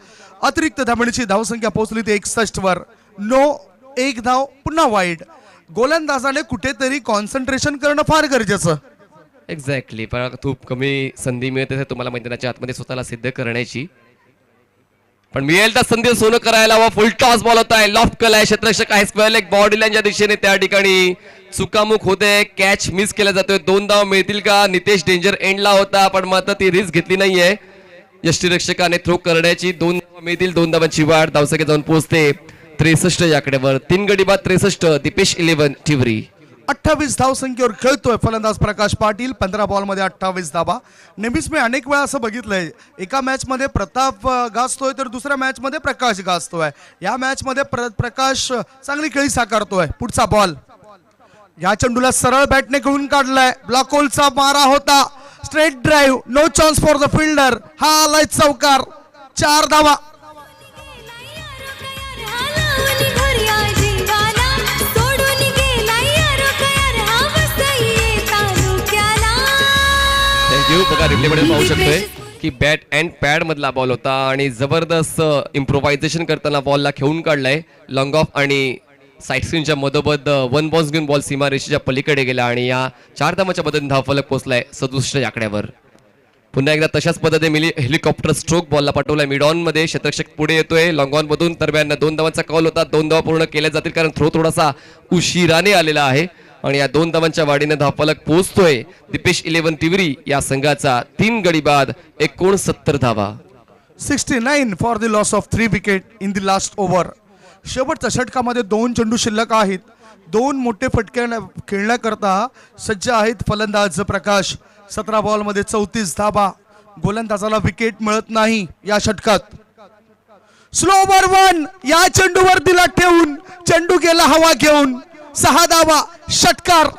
अतिरिक्त धावण्याची धावसंख्या पोहोचली ती 61 वर. नो, 1 धाव पुन्हा वाईड. गोलंदाजाने कुठेतरी कॉन्सन्ट्रेशन करणं फार गरजेचं. एक्झॅक्टली, पण खूप कमी संधी मिळते तुम्हाला मैदानाच्या आतमध्ये स्वतःला सिद्ध करण्याची, पण मिळेल तर संधी सोनं करायला हवं. फुल टॉस बॉल होत आहे, लॉफ्ट केलाय, क्षेत्ररक्षक आहे स्क्वेअर लेग बॉडी लाईनच्या दिशेने, त्या ठिकाणी चुकामुक होते, कॅच मिस केला जातोय. 2 धाव मिळतील का. नितेश डेंजर एंडला होता, पण मात्र ती रिस्क घेतली नाहीये यष्टीरक्षकाने थ्रो करण्याची. 2 धाव मिळतील, 2 धावांची वाढ, धावसंख्या जाऊन पोहोचते 63 या आकड्यावर. 3 गडी बाद 63. दीपेश 11 टिवरी. 28 धावसंख्येवर खेळतोय फलंदाज प्रकाश पाटील. 15 बॉलमध्ये 28 धाबा. नेहमीच मी अनेक वेळा असं बघितलंय, एका मॅचमध्ये प्रताप गाजतोय तर दुसऱ्या मॅचमध्ये प्रकाश गाजतोय. या मॅचमध्ये प्रकाश चांगली खेळी साकारतोय. पुढचा बॉल, या चेंडूला सरळ बॅटने घेऊन काढलाय. ब्लॉक होलचा मारा होता. Straight drive, no chance for the fielder. हा आलाय चौकार. 4 धावा. हालावली घोरिया जिंगाला सोडून गेला यार कयार हा वसई तालुक्याला. थँक्यू. बघा रिप्लेमध्ये पाहू शकतोय की बॅट अँड पॅड मधला बॉल होता आणि जबरदस्त इम्प्रोव्हायझेशन करताना बॉलला खेळून काढलाय. लॉंग ऑफ आणि साईड स्क्रीनच्या मधोमध 1 बॉल्स घेऊन बॉल सीमारेषेच्या पलीकडे गेला आणि या 4 धावांच्या मदतीने धावफलक पोहोचलाय 67 या आकड्यावर. पुन्हा एकदा तशाच पद्धतीने हेलिकॉप्टर स्ट्रोक बॉलला पाठवलाय मिड ऑन मध्ये. क्षेत्ररक्षक पुढे येतोय लॉंग ऑन मधून. दरम्यान 2 धावांचा कॉल होता. 2 धावा पूर्ण केल्या जातील कारण थ्रो थोडासा उशिराने आलेला आहे आणि या 2 धावांच्या वाढीने धावफलक पोहोचतोय दीपेश 11 तिवरी या संघाचा. 3 गडी बाद 69 धावा. 69 for the loss of 3 wicket in the last over. शेवटच्या षटकामध्ये 2 चेंडू शिल्लक आहेत. 2 मोठे फटके खेळण्याकरता सज्ज आहेत फलंदाज प्रकाश. 17 बॉलमध्ये 34 धाबा. गोलंदाजाला विकेट मिळत नाही या षटकात. स्लो ओव्हर 1 या चेंडूवर दिला ठेवून चेंडू गेला हवा घेऊन. 6 धाबा. षटकार.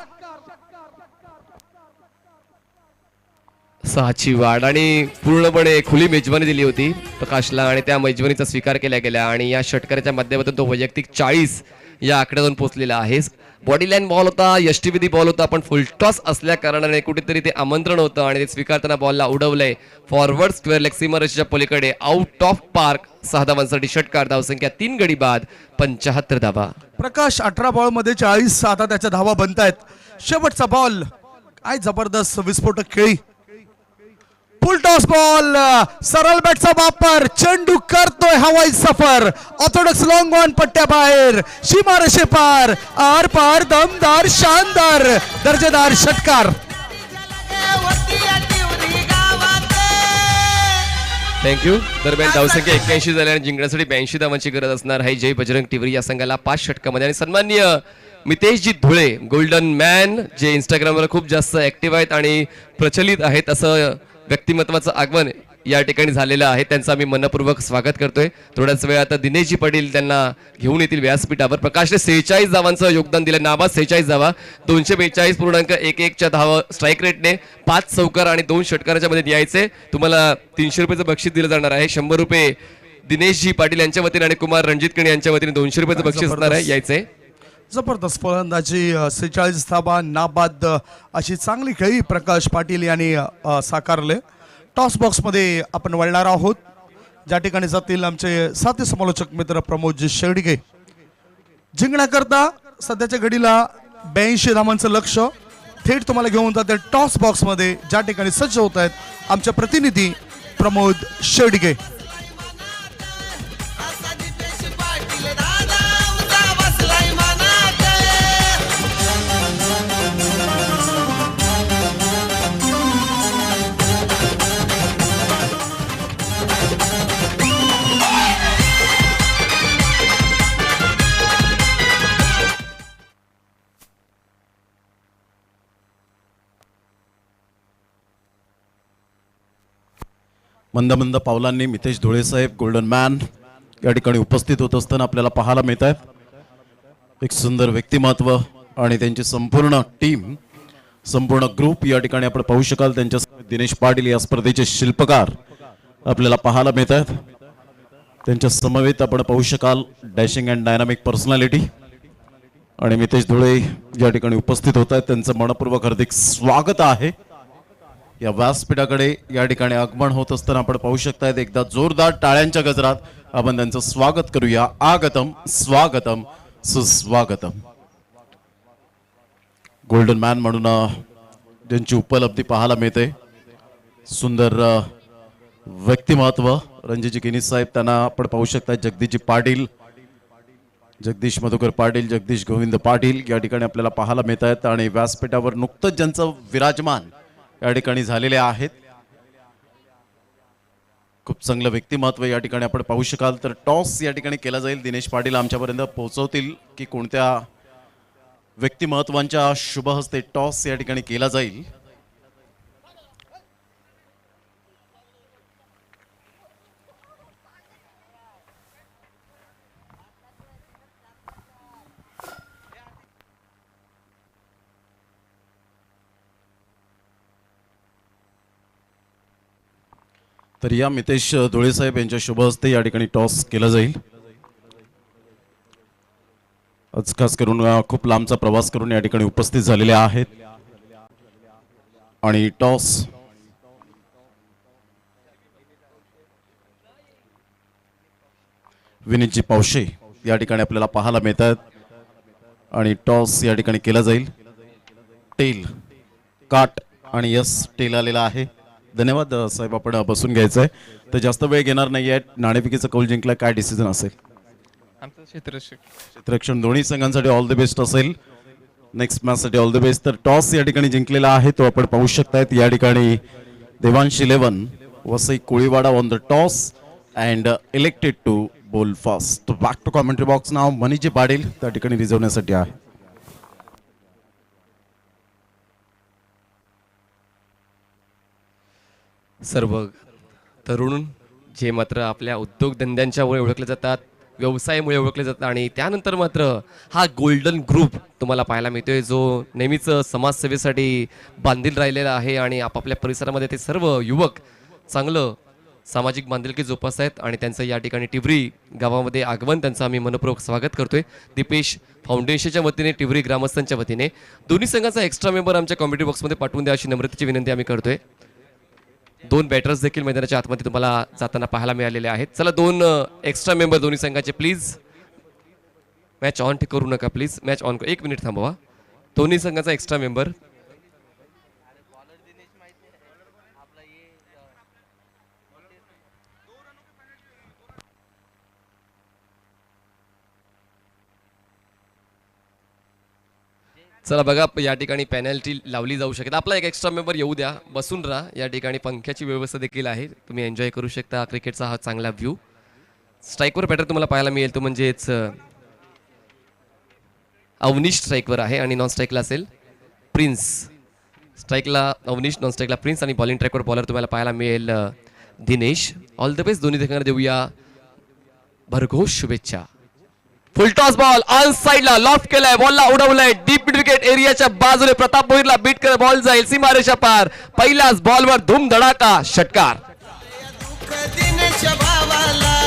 6ची वाढ आणि पूर्णपणे खुली मेजबानी दिली होती प्रकाशला आणि त्या मेजबानीचा स्वीकार केला गेला आणि या षटकाराच्या माध्यमातून तो वैयक्तिक 40 या आकड्यातून पोहोचलेला आहे. बॉडी लाईन बॉल होता, यष्टीविधी बॉल होता, पण फुलटॉस असल्या कारणाने कुठेतरी ते आमंत्रण होतं आणि ते स्वीकारताना बॉलला उडवलंय फॉरवर्ड स्क्वेअर लेग सीमारेषेच्या पलीकडे आउट ऑफ पार्क. 6 धावांसाठी षटकार. धावसंख्या 3 गडी बाद 75 धावा. प्रकाश 18 बॉलमध्ये 40. आता त्याच्या धावा बनतायत. शेवटचा बॉल. काय जबरदस्त विस्फोटक खेळी. फुल टॉस बॉल. सरळ बॅटचा वापर. चेंडू करतोय हवाई सफर. ऑर्थोडॉक्स लॉंग ऑन पट्ट्या बाहेर. सीमारेषे पार. आर पार. दमदार शानदार दर्जेदार षटकार. थँक्यू. दरम्यान धावसंख्या 81 झाली आणि जिंकण्यासाठी 82 धावांची गरज असणार आहे जय बजरंग टिवरी या संघाला 5 षटकामध्ये. आणि सन्माननीय मितेशजी धुळे गोल्डन मॅन जे इंस्टाग्रामवर खूप जास्त ऍक्टिव्ह आहेत आणि प्रचलित आहेत असं व्यक्तिमत्वाचं आगमन या ठिकाणी झालेलं आहे. त्यांचं आम्ही मनपूर्वक स्वागत करतोय. थोड्याच वेळ आता दिनेशजी पाटील त्यांना घेऊन येतील व्यासपीठावर. प्रकाशने 46 धावांचं योगदान दिलं. नाबाद 46 धावा. 242.11च्या धावा स्ट्राईक रेटने 5 चौकार आणि 2 षटकाराच्या मध्ये द्यायचे. तुम्हाला 300 रुपयाचं बक्षीस दिलं जाणार आहे. 100 रुपये दिनेशजी पाटील यांच्या वतीने आणि कुमार रणजित कणे यांच्या वतीने 200 रुपयाचं बक्षीस असणार आहे. यायचंय. जबरदस्त फलंदाजी. 46 धाबा नाबाद अशी चांगली खेळी प्रकाश पाटील यांनी साकारले. टॉस बॉक्समध्ये आपण वळणार आहोत ज्या ठिकाणी जातील आमचे साथी समालोचक मित्र प्रमोदजी शेडगे. जिंकण्याकरता सध्याच्या घडीला 82 धावांचं लक्ष थेट तुम्हाला घेऊन जाते टॉस बॉक्समध्ये ज्या ठिकाणी सज्ज होत आहेत आमचे प्रतिनिधी प्रमोद शेडगे. मंद मंद पावलांनी मितेश धुळे साहेब गोल्डन मॅन या ठिकाणी उपस्थित होत असताना आपल्याला पाहायला मिळत आहे. एक सुंदर व्यक्तिमत्व आणि त्यांची संपूर्ण टीम, संपूर्ण ग्रुप या ठिकाणी आपण पाहू शकाल. त्यांच्या दिनेश पाटील या स्पर्धेचे शिल्पकार आपल्याला पाहायला मिळत आहेत. त्यांच्या समवेत आपण पाहू शकाल डॅशिंग अँड डायनामिक पर्सनॅलिटी आणि मितेश धुळे या ठिकाणी उपस्थित होत आहेत. त्यांचं मनपूर्वक हार्दिक स्वागत आहे. या व्यासपीठाकडे या ठिकाणी आगमन होत असताना आपण पाहू शकतायत. एकदा जोरदार टाळ्यांच्या गजरात आपण त्यांचं स्वागत करूया. आगतम स्वागतम सुस्वागतम. गोल्डन मॅन म्हणून ज्यांची उपलब्धी पाहायला मिळते, सुंदर व्यक्तिमत्व रणजितजी किनीस साहेब, त्यांना आपण पाहू शकता. जगदीशजी पाटील, जगदीश मधुकर पाटील, जगदीश गोविंद पाटील या ठिकाणी आपल्याला पाहायला मिळत आहेत. आणि व्यासपीठावर नुकतंच ज्यांचं विराजमान या ठिकाणी झालेले आहेत, खूप चांगलं व्यक्तिमत्व या ठिकाणी आपण पाहू शकाल. तर टॉस या ठिकाणी केला जाईल. दिनेश पाटील आमच्यापर्यंत पोहोचवतील की कोणत्या व्यक्तिमत्वांच्या शुभ हस्ते टॉस या ठिकाणी केला जाईल. तर या मितेश धुळे साहेब यांच्या शुभ हस्ते या ठिकाणी टॉस केला जाईल. आज खास करून खूप लांबचा प्रवास करून या ठिकाणी उपस्थित झालेले आहेत आणि टॉस विनीतजी पावशे या ठिकाणी आपल्याला पाहायला मिळतात आणि टॉस या ठिकाणी केला जाईल. टेल काट आणि यस टेल आलेला आहे. धन्यवाद साहेब, आपण बसून घ्यायचंय तर जास्त वेळ घेणार नाहीये. नाणेफेकीचा कौल जिंकला, काय डिसिजन असेल? आमचं क्षेत्ररक्षण दोन्ही संघांसाठी ऑल द बेस्ट असेल. नेक्स्ट मॅच साठी ऑल द बेस्ट. तर टॉस या ठिकाणी जिंकलेला आहे तो आपण पाहू शकतायत. या ठिकाणी Devansh 11 Vasai Koliwada on the toss and elected to bowl fast. Back to commentary box नाव मनीजी पाटील त्या ठिकाणी रिझवण्यासाठी आहे. सर्व तरुण जे मात्र आपल्या उद्योगधंद्यांच्यामुळे ओळखले जातात, व्यवसायामुळे ओळखले जातात आणि त्यानंतर मात्र हा गोल्डन ग्रुप तुम्हाला पाहायला मिळतोय जो नेहमीच समाजसेवेसाठी बांधील राहिलेला आहे आणि आपापल्या परिसरामध्ये ते सर्व युवक चांगलं सामाजिक बांधिलकी जोपासत आहेत आणि त्यांचं या ठिकाणी टिवरी गावामध्ये आगमन त्यांचं आम्ही मनपूर्वक स्वागत करतोय. दीपेश फाउंडेशनच्या वतीने, टिवरी ग्रामस्थांच्या वतीने दोन्ही संघाचा एक्स्ट्रा मेंबर आमच्या कॉमेडी बॉक्समध्ये पाठवून द्या अशी नम्रतेची विनंती आम्ही करतोय. 2 बॅटर्स देखील मैदानाच्या आतमध्ये तुम्हाला जाताना पाहायला मिळालेले आहेत. चला 2 एक्स्ट्रा मेंबर दोन्ही संघाचे प्लीज. मॅच ऑन करू नका प्लीज, मॅच ऑन 1 मिनिट थांबवा. दोन्ही संघाचा एक्स्ट्रा मेंबर. चला बघा, या ठिकाणी पेनल्टी लावली जाऊ शकते. आपला एक एक्स्ट्रा मेंबर येऊ द्या, बसून राहा. या ठिकाणी पंख्याची व्यवस्था देखील आहे, तुम्ही एन्जॉय करू शकता क्रिकेटचा हा चांगला व्ह्यू. स्ट्राईकवर बॅटर तुम्हाला पाहायला मिळेल तो म्हणजेच अवनीश स्ट्राईकवर आहे आणि नॉन स्ट्राईकला असेल प्रिन्स. स्ट्राईकला अवनीश, नॉन स्ट्राईकला प्रिन्स आणि बॉलिंग ट्रॅकवर बॉलर तुम्हाला पाहायला मिळेल दिनेश. ऑल द बेस्ट दोन्ही ठिकाणी देऊया भरघोष शुभेच्छा. फुल टॉस बॉल ऑन साइडला लॉफ्ट केलाय, बॉलला उडवलाय डीप मिड विकेट एरियाच्या बाजूने. प्रताप भोईरला बीट करत बॉल जाईल सीमारेषा पार. पहिल्याच बॉलवर धूम धडाका षटकार. दिनेश भावाला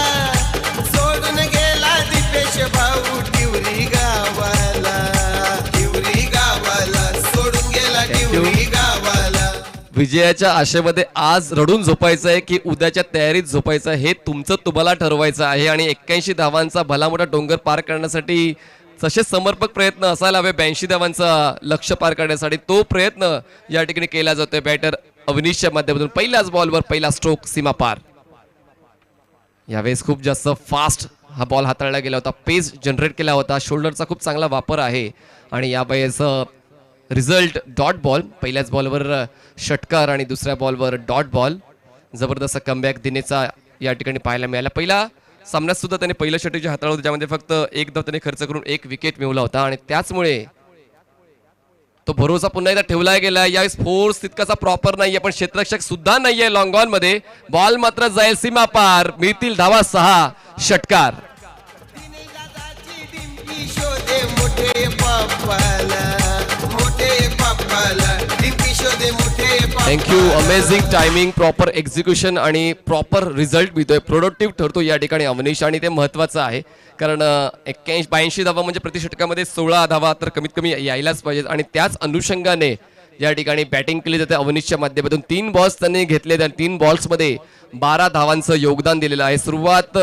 सोडून गेला दीपेश भाऊ टिवरी गावाला. टिवरी गावाला सोडून गेला टिवरी गावाला. विजयाच्या आशेमध्ये आज रडून झोपायचं आहे की उद्याच्या तयारीत झोपायचं हे तुमचं तुम्हाला ठरवायचं आहे. आणि 81 धावांचा भला मोठा डोंगर पार करण्यासाठी तसे समर्पक प्रयत्न असायला हवे. 82 धावांचा लक्ष्य पार करण्यासाठी तो प्रयत्न या ठिकाणी केला जातोय बॅटर अविनीशच्या माध्यमातून. पहिल्याच बॉलवर पहिला स्ट्रोक सीमा पार. यावेळेस खूप जास्त फास्ट हा बॉल हाताळला गेला होता, पेस जनरेट केला होता, शोल्डरचा खूप चांगला वापर आहे आणि यावेळेस रिझल्ट डॉट बॉल. पहिल्याच बॉलवर षटकार आणि दुसऱ्या बॉलवर डॉट बॉल. जबरदस्त कमबॅक दिनेचा या ठिकाणी पाहायला मिळाला. पहिला सामन्यात सुद्धा त्याने पहिलं षटक हाताळलं होतं, ज्यामध्ये फक्त 1 धाव त्याने खर्च करून 1 विकेट मिळवला होता आणि त्याचमुळे तो भरोसा पुन्हा एकदा ठेवला गेला. यावेळेस फोर्स तितकाचा प्रॉपर नाहीये पण क्षेत्ररक्षक सुद्धा नाहीये लॉंग ऑन मध्ये. बॉल मात्र जाईल सीमा पार, मिळतील धावा 6. षटकार. शोधे मोठे पापाला, मोठे पापाला शोधे मोठे. Thank you. Amazing timing, proper execution आणि प्रॉपर रिझल्ट मिळतोय. प्रोडक्टिव्ह ठरतो या ठिकाणी अवनीश आणि ते महत्वाचं आहे कारण 81-82 धावा म्हणजे प्रतिषटकामध्ये 16 धावा तर कमीत कमी यायलाच पाहिजेत आणि त्याच अनुषंगाने या ठिकाणी बॅटिंग केली जाते अवनीशच्या माध्यमातून. 3 बॉल्स त्यांनी घेतले आणि 3 बॉल्समध्ये 12 धावांचं योगदान दिलेलं आहे. सुरुवात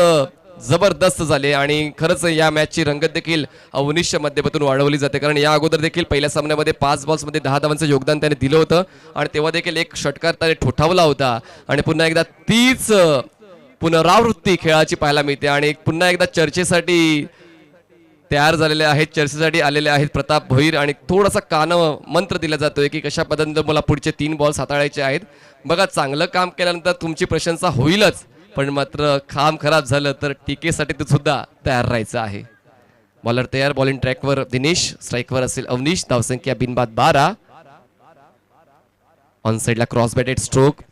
जबरदस्त झाले आणि खरंच या मॅचची रंगत देखील अवनीशच्या माध्यमातून वाढवली जाते कारण या अगोदर देखील पहिल्या सामन्यामध्ये 5 बॉल्समध्ये 10 धावांचं योगदान त्याने दिलं होतं आणि तेव्हा देखील एक षटकार त्याने ठोठावला होता आणि पुन्हा एकदा तीच पुनरावृत्ती खेळाची पाहायला मिळते आणि पुन्हा एकदा चर्चेसाठी तयार झालेले आहेत, चर्चेसाठी आलेले आहेत प्रताप भोईर आणि थोडासा कान मंत्र दिला जातोय की कशा पद्धतीने मला पुढचे 3 बॉल्स हाताळायचे आहेत. बघा, चांगलं काम केल्यानंतर तुमची प्रशंसा होईलच पण मात्र काम खराब झालं तर टीकेसाठी तू सुद्धा तयार राहायचं आहे. बॉलर तयार, बॉलिंग ट्रॅकवर दिनेश, स्ट्राईकवर असेल अवनीश, धावसंख्या बिनबाद 12. ऑन साइडला क्रॉस बॅटेड स्ट्रोक,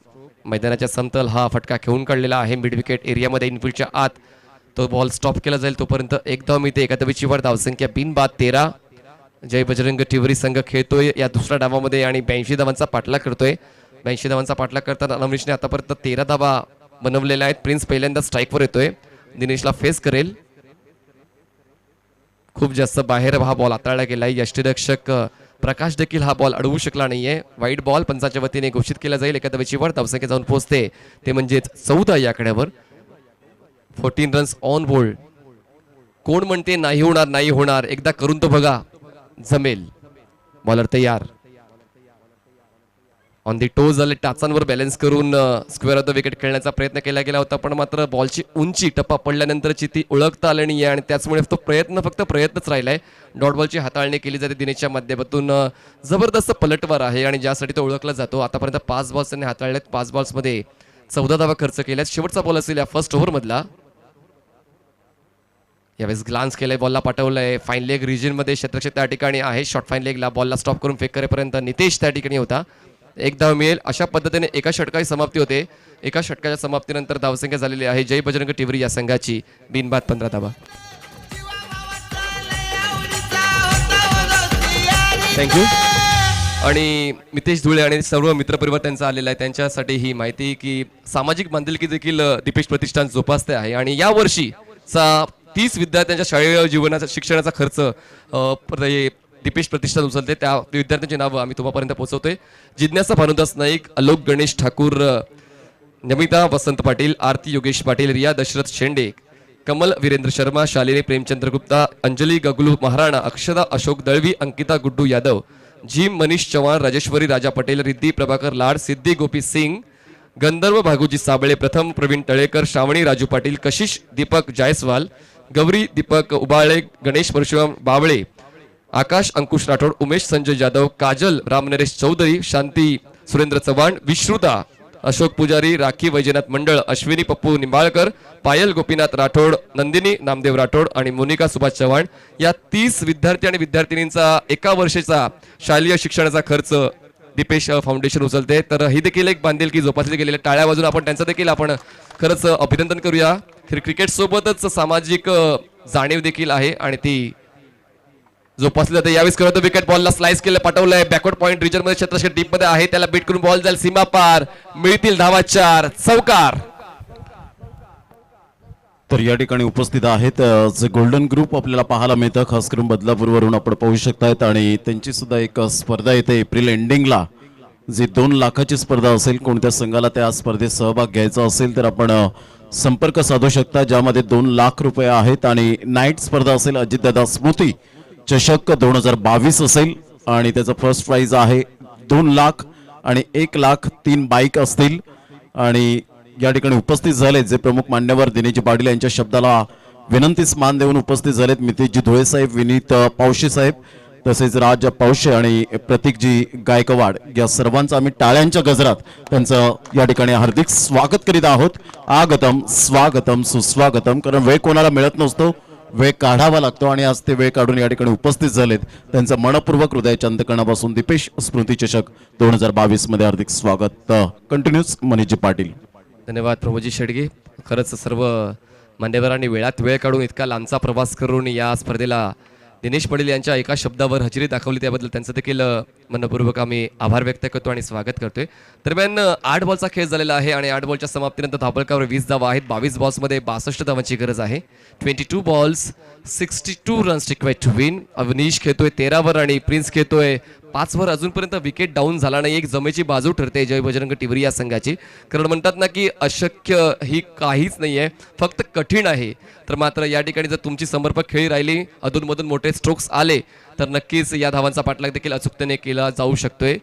मैदानाच्या समतल हा फटका खेळून काढलेला आहे मिड विकेट एरियामध्ये इनफिल्डच्या आत. तो बॉल स्टॉप केला जाईल तोपर्यंत एक धाव मिळते, एका धावेची वर, धावसंख्या बिनबाद 13. जय बजरंग टिवरी संघ खेळतोय या दुसऱ्या डावामध्ये आणि 82 धावांचा पाठलाग करतोय. 82 धावांचा पाठलाग करताना अवनीशने आतापर्यंत 13 धावा बनवलेल्या आहेत. प्रिन्स पहिल्यांदा स्ट्राईकवर येतोय, दिनेशला फेस करेल. खूप जास्त बाहेर हा बॉल हाताळला गेलाय. यष्टीरक्षक प्रकाश देखील हा बॉल अडवू शकला नाहीये. वाईट बॉल पंचाच्या वतीने घोषित केला जाईल. एका धावेची वर, धावसंख्या जाऊन पोहोचते ते म्हणजेच 14 या आकड्यावर. 14 रन्स ऑन बोर्ड. कोण म्हणते नाही होणार, नाही होणार, एकदा करून तो बघा, जमेल. बॉलर तयार, ऑन दी टोज झाले, टाचांवर बॅलन्स करून स्क्वेअर ऑफ द विकेट खेळण्याचा प्रयत्न केला गेला होता, पण मात्र बॉलची उंची टप्पा पडल्यानंतरची ती ओळखता आली नाही आणि त्याचमुळे तो प्रयत्न फक्त प्रयत्नच राहिलाय. डॉट बॉलची हाताळणी केली जाते दिनेशच्या माध्यमातून. जबरदस्त पलटवार आहे आणि ज्यासाठी तो ओळखला जातो. आतापर्यंत 5 बॉल्स त्यांनी हाताळल्यात. 5 बॉल्समध्ये 14 धावा खर्च केल्यात. शेवटचा बॉल असेल या फर्स्ट ओव्हर मधला. यावेळेस ग्लान्स केलंय, बॉलला पाठवलंय फाईन लेग रिजन मध्ये. क्षेत्रक्षक त्या ठिकाणी आहे. शॉर्ट फाईन लेगला बॉलला स्टॉप करून फेक करेपर्यंत नितेश त्या ठिकाणी होता. एक धाव मिळेल. अशा पद्धतीने एका षटकाची समाप्ती होते. एका षटकाच्या समाप्तीनंतर धावसंख्या झालेली आहे जय बजरंग टिवरी या संघाची बिनबाद 15 धावा. थँक्यू. आणि मितेश धुळे आणि सर्व मित्रपरिवार त्यांचा आलेला आहे. त्यांच्यासाठी ही माहिती की सामाजिक बांधिलकी देखील दीपेश प्रतिष्ठान जोपासते आहे आणि या वर्षीचा 30 विद्यार्थ्यांच्या शालेय जीवनाचा शिक्षणाचा खर्च दीपेश प्रतिष्ठान उचलते. त्या विद्यार्थ्यांची नावं आम्ही तुम्हापर्यंत पोहोचवतोय. जिज्ञासा भानुदास नाईक, आलोक गणेश ठाकूर, नमिता वसंत पाटील, आरती योगेश पाटील, रिया दशरथ शेंडे, कमल वीरेंद्र शर्मा, शालिनी प्रेमचंद्र गुप्ता, अंजली गगलू महाराणा, अक्षदा अशोक दळवी, अंकिता गुड्डू यादव, झीम मनीष चव्हाण, राजेश्वरी राजा पटेल, रिद्धी प्रभाकर लाड, सिद्धी गोपी सिंग, गंधर्व भागुजी साबळे, प्रथम प्रवीण तळेकर, श्रावणी राजू पाटील, कशिश दीपक जायसवाल, गौरी दीपक उबाळे, गणेश परशुराम बावळे, आकाश अंकुश राठोड, उमेश संजय जाधव, काजल रामनरेश चौधरी, शांती सुरेंद्र चव्हाण, विश्रुता अशोक पुजारी, राखी वैजनाथ मंडळ, अश्विनी पप्पू निंबाळकर, पायल गोपीनाथ राठोड, नंदिनी नामदेव राठोड आणि मोनिका सुभाष चव्हाण या 30 विद्यार्थी आणि विद्यार्थिनींचा एका वर्षाचा शालेय शिक्षणाचा खर्च दीपेश फाउंडेशन उचलते. तर ही देखील एक बांधिलकी जोपासली गेलेली. टाळ्या वाजून आपण त्यांचं देखील आपण खरंच अभिनंदन करूया. क्रिकेट सोबतच सामाजिक जाणीव देखील आहे आणि ती जोपासली जाते. यावेळेस करत विकेट बॉलला स्लाइस केलं, पाठवलंय बॅकवर्ड पॉइंट रिजन मध्ये, क्षेत्रक्षक डीप मध्ये आहे, त्याला बीट करून बॉल जाईल सीमा पार, मिळतील धावा 4, चौकार. तर या ठिकाणी उपस्थित आहेत जे गोल्डन ग्रुप आपल्याला पाहायला मिळतं, खास करून बदलापूरवरून आपण पाहू शकतायत. आणि त्यांची सुद्धा एक स्पर्धा येते एप्रिल एंडिंगला, जी 2 लाखाची स्पर्धा असेल. कोणत्या संघाला त्या स्पर्धेत सहभाग घ्यायचा असेल तर आपण संपर्क साधू शकता, ज्यामध्ये 2 लाख रुपये आहेत. आणि नाईट स्पर्धा असेल अजितदादा स्मृती चषक 2022 असेल आणि त्याचं फर्स्ट प्राइज आहे 2 लाख आणि 1 लाख 3 बाईक असतील. आणि या ठिकाणी उपस्थित झाले जे प्रमुख मान्यवर दिनेशजी पाटील यांच्या शब्दाला विनंतीस मान देऊन उपस्थित झालेत मितेशजी धुळे साहेब, विनीत पावशे साहेब, तसेच राज पावशे आणि प्रतीकजी गायकवाड या सर्वांचं आम्ही टाळ्यांच्या गजरात त्यांचं या ठिकाणी हार्दिक स्वागत करीत आहोत. आगतम स्वागतम सुस्वागतम. कारण वेळ कोणाला मिळत नसतो, वेळ काढावा लागतो आणि आज ते वेळ काढून या ठिकाणी उपस्थित झालेत. त्यांचं मनपूर्वक हृदयाच्या अंतकणापासून दीपेश स्मृती चषक 2022 मध्ये हार्दिक स्वागत. कंटिन्यूज मनीषजी पाटील. धन्यवाद प्रभूजी शेडगे. खरंच सर्व मान्यवरांनी वेळात वेळ काढून इतका लांबचा प्रवास करून या स्पर्धेला दिनेश पाटील यांच्या एका शब्दावर हजेरी दाखवली, त्याबद्दल त्यांचं देखील मनपूर्वक आम्ही आभार व्यक्त करतो आणि स्वागत करतोय. दरम्यान 8 बॉलचा खेळ झालेला आहे आणि 8 बॉलच्या समाप्तीनंतर धावफलकावर 20 धावा आहेत. 22 बॉल्समध्ये 62 धावांची गरज आहे. 22 balls 62 runs required to win. Avneesh खेळतोय 13 वर आणि प्रिन्स खेळतोय 5 वर. अजूनपर्यंत विकेट डाऊन झाला नाही. एक जमेची बाजू ठरते जय बजरंग टिवरी या संघाची. कारण म्हणतात ना की अशक्य ही काहीच नाहीये, फक्त कठीण आहे. तर मात्र या ठिकाणी जर तुमची समर्पक खेळी राहिली, अधूनमधून मोठे स्ट्रोक्स आले तर नक्कीच या धावांचा पाठलाग देखील अचूकतेने केला जाऊ शकतोय.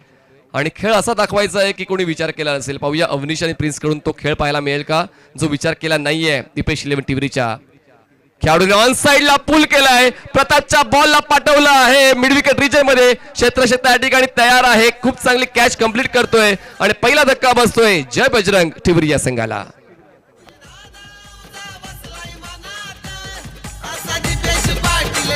आणि खेळ असा दाखवायचा आहे की कोणी विचार केला नसेल. पाहूया अवनीश आणि प्रिन्स कडून तो खेळ पाहायला मिळेल का जो विचार केला नाहीये दीपेश 11 टिवरीच्या खेळाडूने. ऑन साइडला पूल केलाय, प्रतापच्या बॉलला पाठवलं आहे मिड विकेट रिजन मध्ये. क्षेत्रक्षक त्या ठिकाणी तयार आहे, खूप चांगली कॅच कंप्लीट करतोय आणि पहिला धक्का बसतोय जय बजरंग टिवरी या संघाला. असा दीपेश पाटील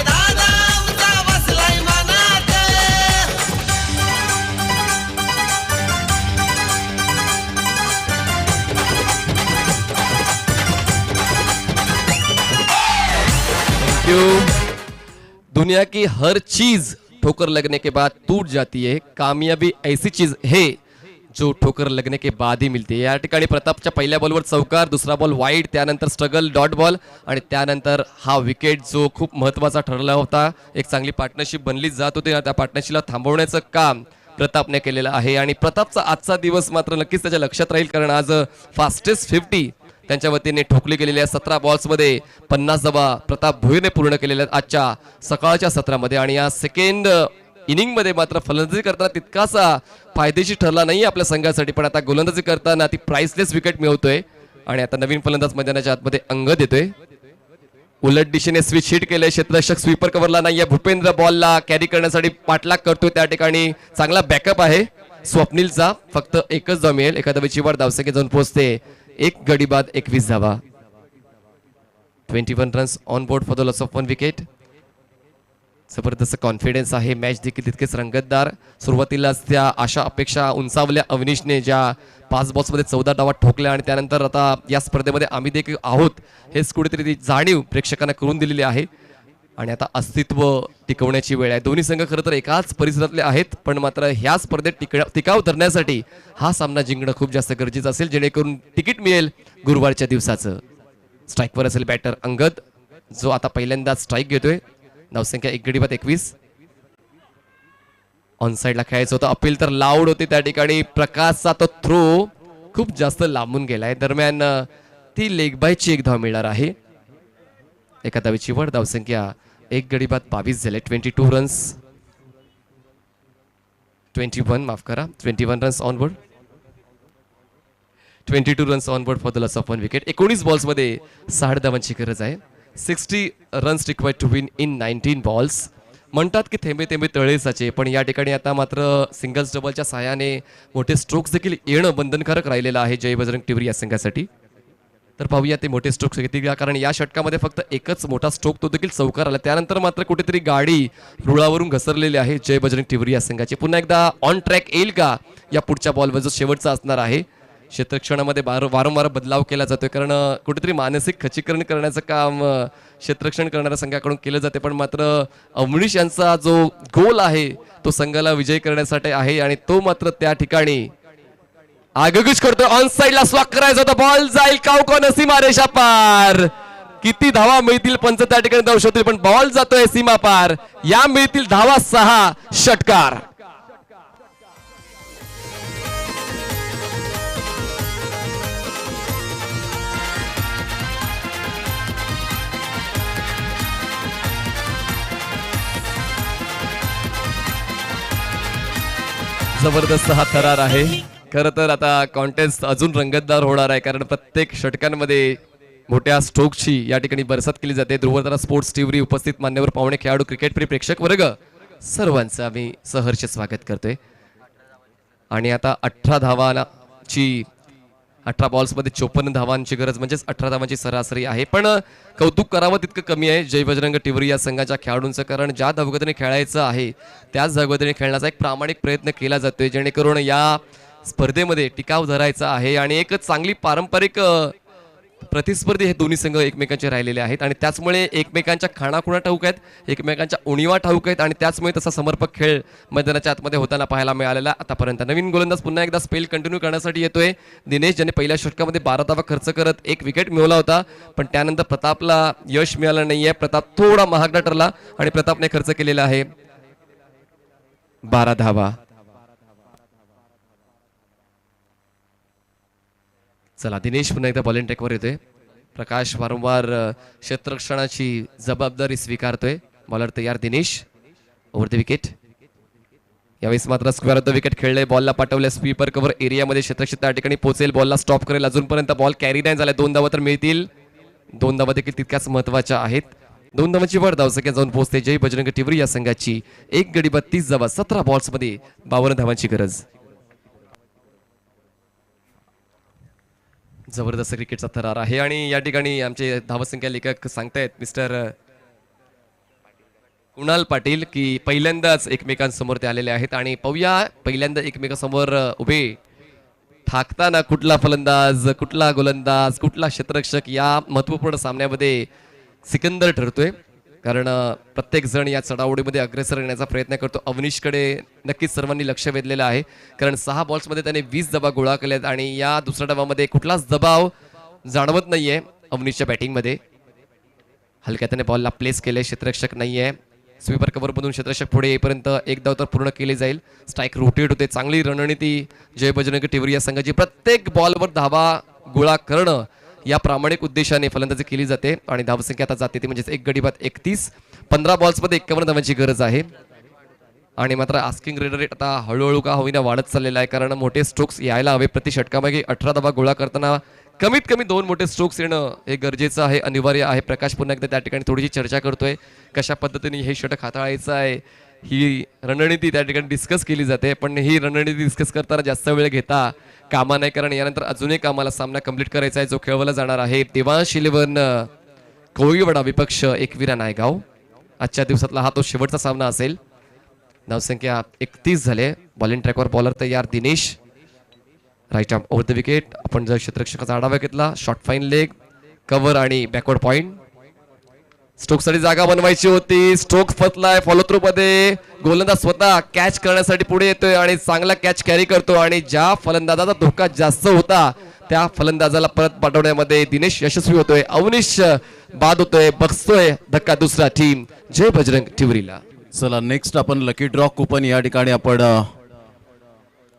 दुनिया की हर चीज ठोकर लगने के बाद टूट जाती है, कामयाबी ऐसी चीज है जो ठोकर लगने के बाद ही मिळते. या ठिकाणी प्रतापच्या पहिल्या बॉलवर चौकार, दुसरा बॉल वाईड, त्यानंतर स्ट्रगल डॉट बॉल आणि त्यानंतर हा विकेट जो खूप महत्त्वाचा ठरला होता. एक चांगली पार्टनरशिप बनली जात होती, त्या पार्टनरशिपला थांबवण्याचं काम प्रतापने केलेलं आहे. आणि प्रतापचा आजचा दिवस मात्र नक्कीच त्याच्या लक्षात राहील, कारण आज फास्टेस्ट 50 त्यांच्या वतीने ठोकली गेलेली आहे. 17 बॉल्समध्ये 50 धावा प्रताप भोईरने पूर्ण केलेल्या आहेत आजच्या सकाळच्या सत्रामध्ये. आणि या सेकंड इनिंग मध्ये मात्र फलंदाजी करताना तितकासा फायदेशीर ठरला नाही आपल्या संघासाठी, पण आता गोलंदाजी करताना ती प्राइसलेस विकेट मिळवतोय. आणि आता नवीन फलंदाज मैदानाच्या आतमध्ये अंगद येतोय. उलट दिशेने स्विच हिट केले, क्षेत्ररक्षक स्वीपर कव्हरला नाहीये. भूपेंद्र बॉलला कॅरी करण्यासाठी पाठलाग करतोय, त्या ठिकाणी चांगला बॅकअप आहे स्वप्नीलचा. फक्त एकच धाव मिळेल, एका धावेची वर धावसंख्या जाऊन पोहोचते 1 गडी बाद 21 धावा. 21 runs on board for the loss of 1 wicket. जबरदस्त कॉन्फिडन्स आहे, मॅच देखील तितकेच रंगतदार. सुरुवातीलाच त्या आशा अपेक्षा उंचावल्या अविनीशने, ज्या 5 बॉल्समध्ये 14 डावात ठोकल्या. आणि त्यानंतर आता या स्पर्धेमध्ये आम्ही देखील आहोत हेच कुठेतरी ती जाणीव प्रेक्षकांना करून दिलेली आहे. आणि आता अस्तित्व टिकवण्याची वेळ आहे. दोन्ही संघ खरं तर एकाच परिसरातले आहेत, पण मात्र ह्या स्पर्धेत टिकाव धरण्यासाठी हा सामना जिंकणं खूप जास्त गरजेचं असेल, जेणेकरून तिकीट मिळेल गुरुवारच्या दिवसाचं. स्ट्राईकवर असेल बॅटर अंगद, जो आता पहिल्यांदा स्ट्राईक घेतोय. धावसंख्या 1 गडी बाद 21. ऑन साइडला खेळायचं होतं, अपील तर लाऊड होती त्या ठिकाणी. प्रकाशचा तो थ्रो खूप जास्त लांबून गेलाय. दरम्यान ती लेग बायची 1 धाव मिळणार आहे. एका धावेची वर धावसंख्या 1 गडी बाद 22 झाले. 22 runs 21 runs on board. 22 runs on board for the loss of 1 wicket. 19 बॉल्समध्ये 60 धावांची गरज आहे. 60 runs required to win in 19 balls. म्हणतात की थेंबे थेंबे तळे साचे, पण या ठिकाणी आता मात्र सिंगल्स डबलच्या सहाय्याने मोठे स्ट्रोक्स देखील येणं बंधनकारक राहिलेलं आहे जय बजरंग टिवरी या संघासाठी. तर पाहूया ते मोठे स्ट्रोक्स किती, कारण या षटकामध्ये फक्त एकच मोठा स्ट्रोक, तो देखील चौकार आला. त्यानंतर मात्र कुठेतरी गाडी रुळावरून घसरलेली आहे जय बजरंग टिवरी या संघाची. पुन्हा एकदा ऑन ट्रॅक येईल का या पुढच्या बॉलवर, जो शेवटचा असणार आहे. क्षेत्ररक्षणामध्ये वारंवार बदलाव केला जातोय, कारण कुठेतरी मानसिक खच्चीकरण करण्याचं काम क्षेत्ररक्षण करणाऱ्या संघाकडून केलं जाते. पण मात्र अवनीश यांचा जो गोल आहे तो संघाला विजय करण्यासाठी आहे, आणि तो मात्र त्या ठिकाणी आगगुच करतोय. ऑन साइडला स्वाग करायचा होता, बॉल जाईल कावको सीमा रेषा पार. किती धावा मिळतील पंच त्या ठिकाणी दर्शवतील, पण बॉल जातोय सीमा पार. या मिळतील धावा 6 षटकार. जबरदस्त हा थरार आहे. खरं तर आता कॉन्टेस्ट अजून रंगतदार होणार आहे, कारण प्रत्येक षटकांमध्ये मोठ्या स्ट्रोकची या ठिकाणी बरसात केली जाते. ध्रुवतारा स्पोर्ट्स टीव्ही उपस्थित मान्यवर पाहुणे, खेळाडू, क्रिकेटप्रिय प्रेक्षक वर्ग सर्वांचं आम्ही सहर्ष स्वागत करतोय. आणि आता 18 धावांची 18 बॉल्समध्ये 54 धावांची गरज, म्हणजेच 18 धावांची सरासरी आहे. पण कौतुक करावं तितकं कमी आहे जय बजरंग टिवरी या संघाच्या खेळाडूंचं, कारण ज्या धावगतीने खेळायचं आहे त्याच धावगतीने खेळण्याचा एक प्रामाणिक प्रयत्न केला जातोय, जेणेकरून या स्पर्धेमध्ये टिकाव धरायचा आहे. आणि एक चांगली पारंपरिक प्रतिस्पर्धी हे दोन्ही संघ एकमेकांचे राहिलेले आहेत, आणि त्याचमुळे एकमेकांच्या खाणाखुणा ठाऊक आहेत, एकमेकांच्या उणीवा ठाऊक आहेत, आणि त्याचमुळे तसा समर्पक खेळ मैदानाच्या आतमध्ये होताना पाहायला मिळालेला आतापर्यंत. नवीन गोलंदाज पुन्हा एकदा स्पेल कंटिन्यू करण्यासाठी येतोय दिनेश, ज्याने पहिल्या षटकामध्ये 12 धावा खर्च करत 1 विकेट मिळवला होता, पण त्यानंतर प्रतापला यश मिळालं नाहीये. प्रताप थोडा महागडा ठरला आणि प्रतापने खर्च केलेला आहे 12 धावा. चला दिनेश पुन्हा एकदा बॉलिंग ट्रॅकवर येतोय. प्रकाश वारंवार क्षेत्ररक्षणाची जबाबदारी स्वीकारतोय. बॉलर तयार दिनेश. Over the wicket. यावेळेस मात्र स्क्वेअर ऑफ द विकेट खेळले, बॉलला पाठवले स्वीपर कव्हर एरियामध्ये. क्षेत्ररक्षक त्या ठिकाणी पोहोचेल, बॉलला स्टॉप करेल. अजूनपर्यंत बॉल कॅरी नाही झाला. 2 धावा तर मिळतील. 2 धावा देखील तितक्याच महत्वाच्या आहेत. 2 धावांची वर धावसंख्या जाऊन पोहोचते जय बजरंग टिवरी या संघाची. 1 गडी बाद 30 धावा. 17 बॉल्समध्ये 52 धावांची गरज. जबरदस्त क्रिकेटचा थरार आहे. आणि या ठिकाणी आमचे धावसंख्या लेखक सांगतायत मिस्टर कुणाल पाटील की पहिल्यांदाच एकमेकांसमोर ते आलेले आहेत. आणि पाहूया पहिल्यांदा एकमेकांसमोर उभे ठाकताना कुठला फलंदाज, कुठला गोलंदाज, कुठला क्षेत्ररक्षक या महत्वपूर्ण सामन्यामध्ये सिकंदर ठरतोय. कारण प्रत्येक जण या चढाओढीमध्ये अग्रेसर येण्याचा प्रयत्न करतो. अवनीशकडे नक्कीच सर्वांनी लक्ष वेधलेलं आहे, कारण 6 बॉल्समध्ये त्याने 20 दबा गोळा केलेत आणि या दुसऱ्या डावामध्ये कुठलाच दबाव जाणवत नाहीये अवनीशच्या बॅटिंगमध्ये. हलक्या त्याने बॉलला प्लेस केले, क्षेत्ररक्षक नाहीये. स्वीपर कव्हरमधून क्षेत्ररक्षक पुढे येईपर्यंत एक धाव तर पूर्ण केली जाईल. स्ट्राईक रोटेट होते. चांगली रणनीती जय बजरंग टिवरी या संघाची. प्रत्येक बॉलवर धावा गोळा करणं या प्रामाणिक उद्देशाने फलंदाजी केली जाते आणि धावसंख्या आता जाते ती म्हणजेच एक गडी बाद 31. 15 बॉल्समध्ये 51 धावांची गरज आहे. आणि मात्र आस्किंग रेट आता हळूहळू का होईना वाढत चाललेला आहे, कारण मोठे स्ट्रोक्स यायला हवे. प्रति षटकामागे 18 धावा गोळा करताना कमीत कमी 2 मोठे स्ट्रोक्स येणं हे गरजेचं आहे, अनिवार्य आहे. प्रकाश पुन्हा एकदा त्या ठिकाणी थोडीशी चर्चा करतोय, कशा पद्धतीने हे षटक हाताळायचं आहे. ही रणनीती त्या ठिकाणी डिस्कस केली जाते, पण ही रणनीती डिस्कस करताना जास्त वेळ घेता कामा नाही, कारण यानंतर अजून एक आम्हाला सामना कंप्लीट करायचा आहे जो खेळवला जाणार आहे. देवांश इलेव्हन कोळीवाडा विपक्ष एकविरा नायगाव. आजच्या दिवसातला हा तो शेवटचा सामना असेल. धावसंख्या 31 झाले. बॉलिंग ट्रॅकवर बॉलर तयार Dinesh. Right arm over the wicket. आपण जर क्षेत्ररक्षकाचा आढावा घेतला, शॉर्ट फाईन लेग, कव्हर आणि बॅकवर्ड पॉइंट. स्टोकसाठी जागा बनवायची होती. स्टोक फसलाय फॉलो थ्रू मध्ये. गोलंदाज स्वतः कॅच करण्यासाठी पुढे येतोय आणि चांगला कॅच कॅरी करतो आणि ज्या फलंदाजाचा धोका जास्त होता त्या फलंदाजाला परत पाठवण्यामध्ये दिनेश यशस्वी होतोय. अवनीश बाद होतोय. बघतोय धक्का दुसरा टीम जय बजरंग टिवरीला. चला नेक्स्ट आपण लकी ड्रॉ कुपन या ठिकाणी आपण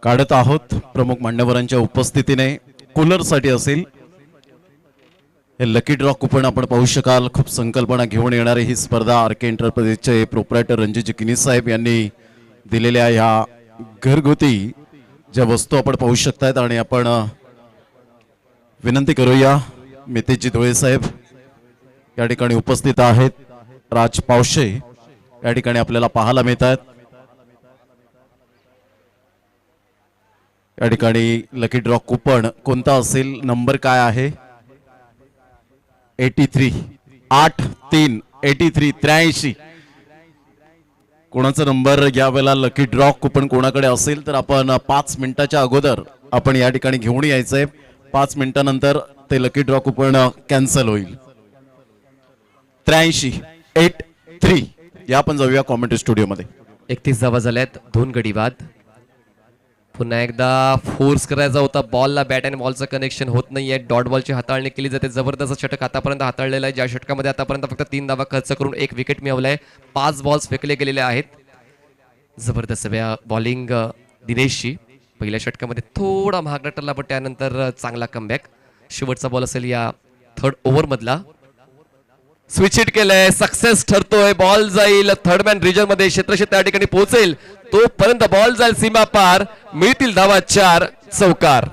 काढत आहोत प्रमुख मान्यवरांच्या उपस्थितीने. कूलरसाठी असेल हे लकी ड्रॉ कुपन आपण पाहू शकाल. खूप संकल्पना घेऊन येणारी ही स्पर्धा आर के एंटरप्राइजेसचे प्रोप्रायटर रणजित किनी साहेब यांनी दिलेल्या ह्या घरगुती ज्या वस्तू आपण पाहू शकतायत. आणि आपण विनंती करूया मितेशजी धुळे साहेब या ठिकाणी उपस्थित आहेत. राज पावशे या ठिकाणी आपल्याला पाहायला मिळत आहेत. या ठिकाणी लकी ड्रॉ कुपन कोणता असेल, नंबर काय आहे? 83 83 83. कोणाचा नंबर या वेळेला लकी ड्रॉ कुपन कोणाकडे असेल तर आपण 5 मिनिटाच्या अगोदर आपण या ठिकाणी घेऊन यायचंय. 5 मिनिटानंतर ते लकी ड्रॉ कुपन कॅन्सल होईल. 83 83 या आपण जाऊया कॉमेंट्री स्टुडिओमध्ये. 31 धावा झाल्यात, 2 गडी बाद. पुन्हा एकदा फोर्स करायचा होता बॉलला. बॅट अँड बॉलचं कनेक्शन होत नाहीये. डॉट बॉलची हाताळणी केली जाते. जबरदस्त षटक आतापर्यंत हाताळलेलं आहे, ज्या षटकामध्ये आतापर्यंत फक्त 3 धावा खर्च करून 1 विकेट मिळवलाय. 5 बॉल्स फेकले गेलेले आहेत. जबरदस्त बॉलिंग दिनेशची. पहिल्या षटकामध्ये थोडा महागडा ठरला, पण त्यानंतर चांगला कमबॅक. शेवटचा बॉल असेल या 3rd ओव्हर मधला. स्विच हिट केलंय, सक्सेस ठरतोय. बॉल जाईल थर्ड मॅन रिजन मध्ये. क्षेत्रक्षक त्या ठिकाणी पोहोचेल तोपर्यंत बॉल जाईल सीमा पार. मिळतील धावा 4 चौकार.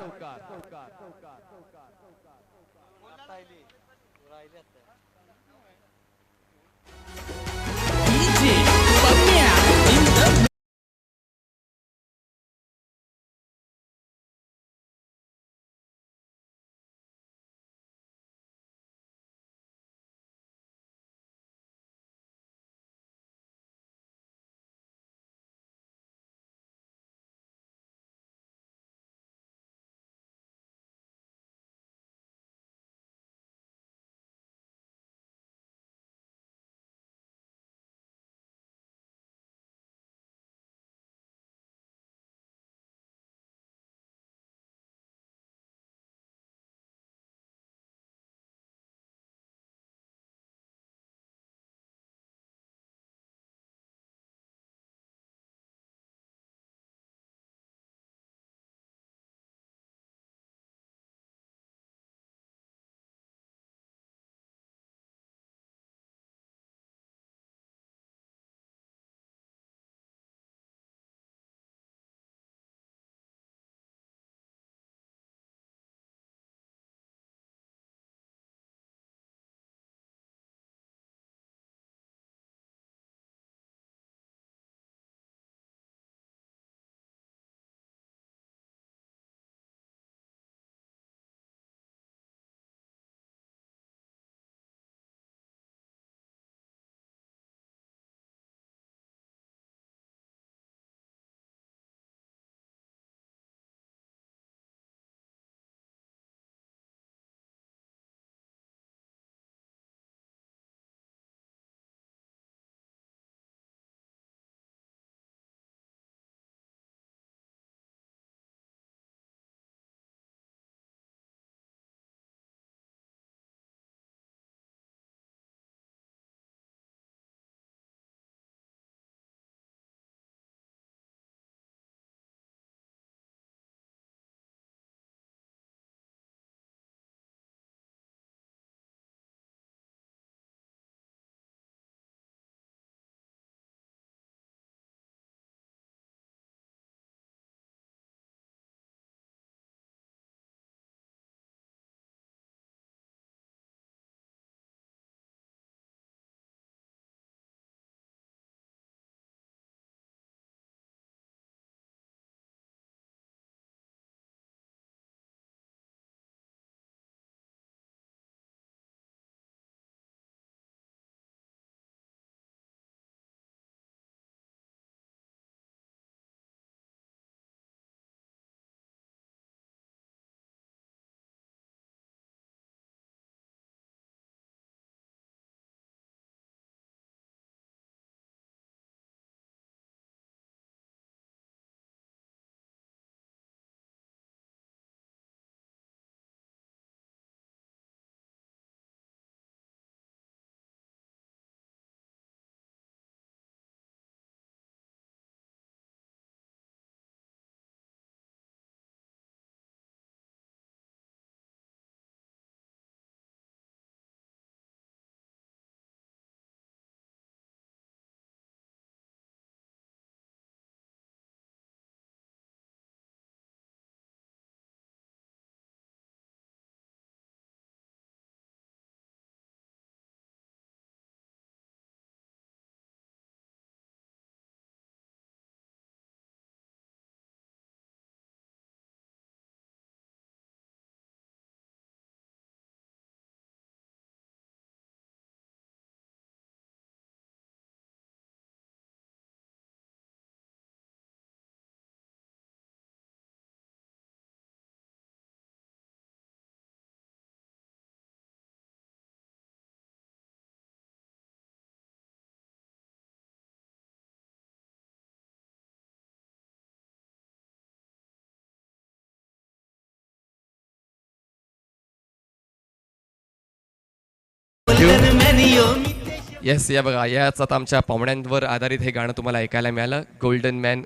येस, या बघा, याच आता आमच्या पाहुण्यांवर आधारित हे गाणं तुम्हाला ऐकायला मिळालं. गोल्डन मॅन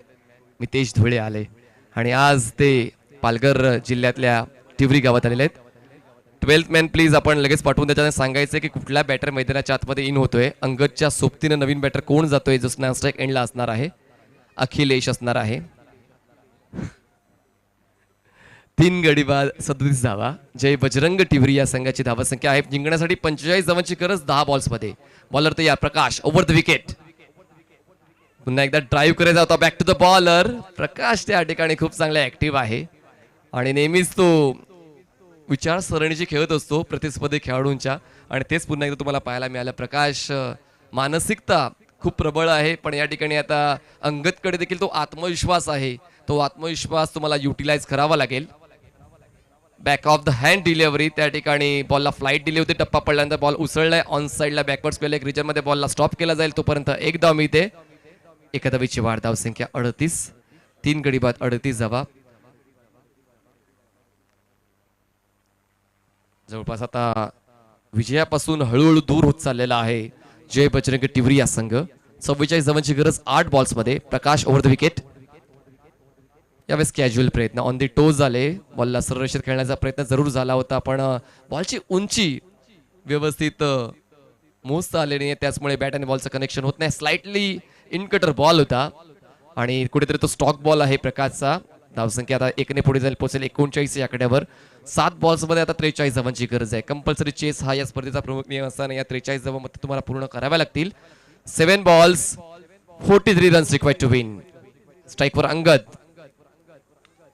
मितेश धुळे आले आणि आज ते पालघर जिल्ह्यातल्या तिवरी गावात आलेले आहेत. 12th मॅन प्लीज आपण लगेच पाठवून त्याच्याने सांगायचं की कुठल्या बॅटर मैदानाच्या आतमध्ये इन होतोय. अंगदच्या सोबतीनं नवीन बॅटर कोण जातोय, जो स्नॅपस्ट्राईक एंडला असणार आहे. अखिलेश असणार आहे. 3 गडी बाद 37 धावा. जय बजरंग टिवरी या संघाची धावा संख्या आहे. जिंकण्यासाठी 45 धावांची गरज 10 बॉल्समध्ये. बॉलर तयार प्रकाश ओव्हर द विकेट. पुन्हा एकदा ड्राईव्ह करायचा होता. Back to the bowler. Prakash त्या ठिकाणी खूप चांगला ऍक्टिव्ह आहे आणि नेहमीच तो विचारसरणीची खेळत असतो प्रतिस्पर्धी खेळाडूंच्या, आणि तेच पुन्हा एकदा तुम्हाला पाहायला मिळालं. प्रकाश मानसिकता खूप प्रबळ आहे, पण या ठिकाणी आता अंगदकडे देखील तो आत्मविश्वास आहे. तो आत्मविश्वास तुम्हाला युटिलाइज करावा लागेल. Back of the hand delivery. त्या ठिकाणी बॉलला फ्लाईट दिली होती. टप्पा पडल्यानंतर बॉल उसळलाय ऑन साईडला बॅकवर्ड्स केलं. एक रिजनमध्ये बॉलला स्टॉप केला जाईल. तोपर्यंत एक धाव मिळते. एका धावेची वाढ. धाव संख्या 38. 3 गडी बाद 38 धावा. जवळपास आता विजयापासून हळूहळू दूर होत चाललेला आहे जय बजरंग टिवरी या संघ. 44 धावांची गरज 8 बॉल्समध्ये. प्रकाश ओव्हर द विकेट. यावेळेस कॅज्युअल प्रयत्न ऑन दी टोज झाले. बॉलला सरळ खेळण्याचा प्रयत्न जरूर झाला होता, पण बॉलची उंची व्यवस्थित मोजता आले नाही, त्याचमुळे बॅट आणि बॉलचं कनेक्शन होत नाही. स्लाइटली इनकटर बॉल होता आणि कुठेतरी तो स्टॉक बॉल आहे प्रकाशचा. धावसंख्या आता 1 ने पुढे जाईल, पोहोचेल 39 या आकड्यावर. 7 बॉल्समध्ये आता 43 धावांची गरज आहे. कंपल्सरी चेस हा या स्पर्धेचा प्रमुख नियम असताना या 43 धावांमध्ये तुम्हाला पूर्ण कराव्या लागतील. 7 balls 43 runs required to win. स्ट्राईकवर अंगद.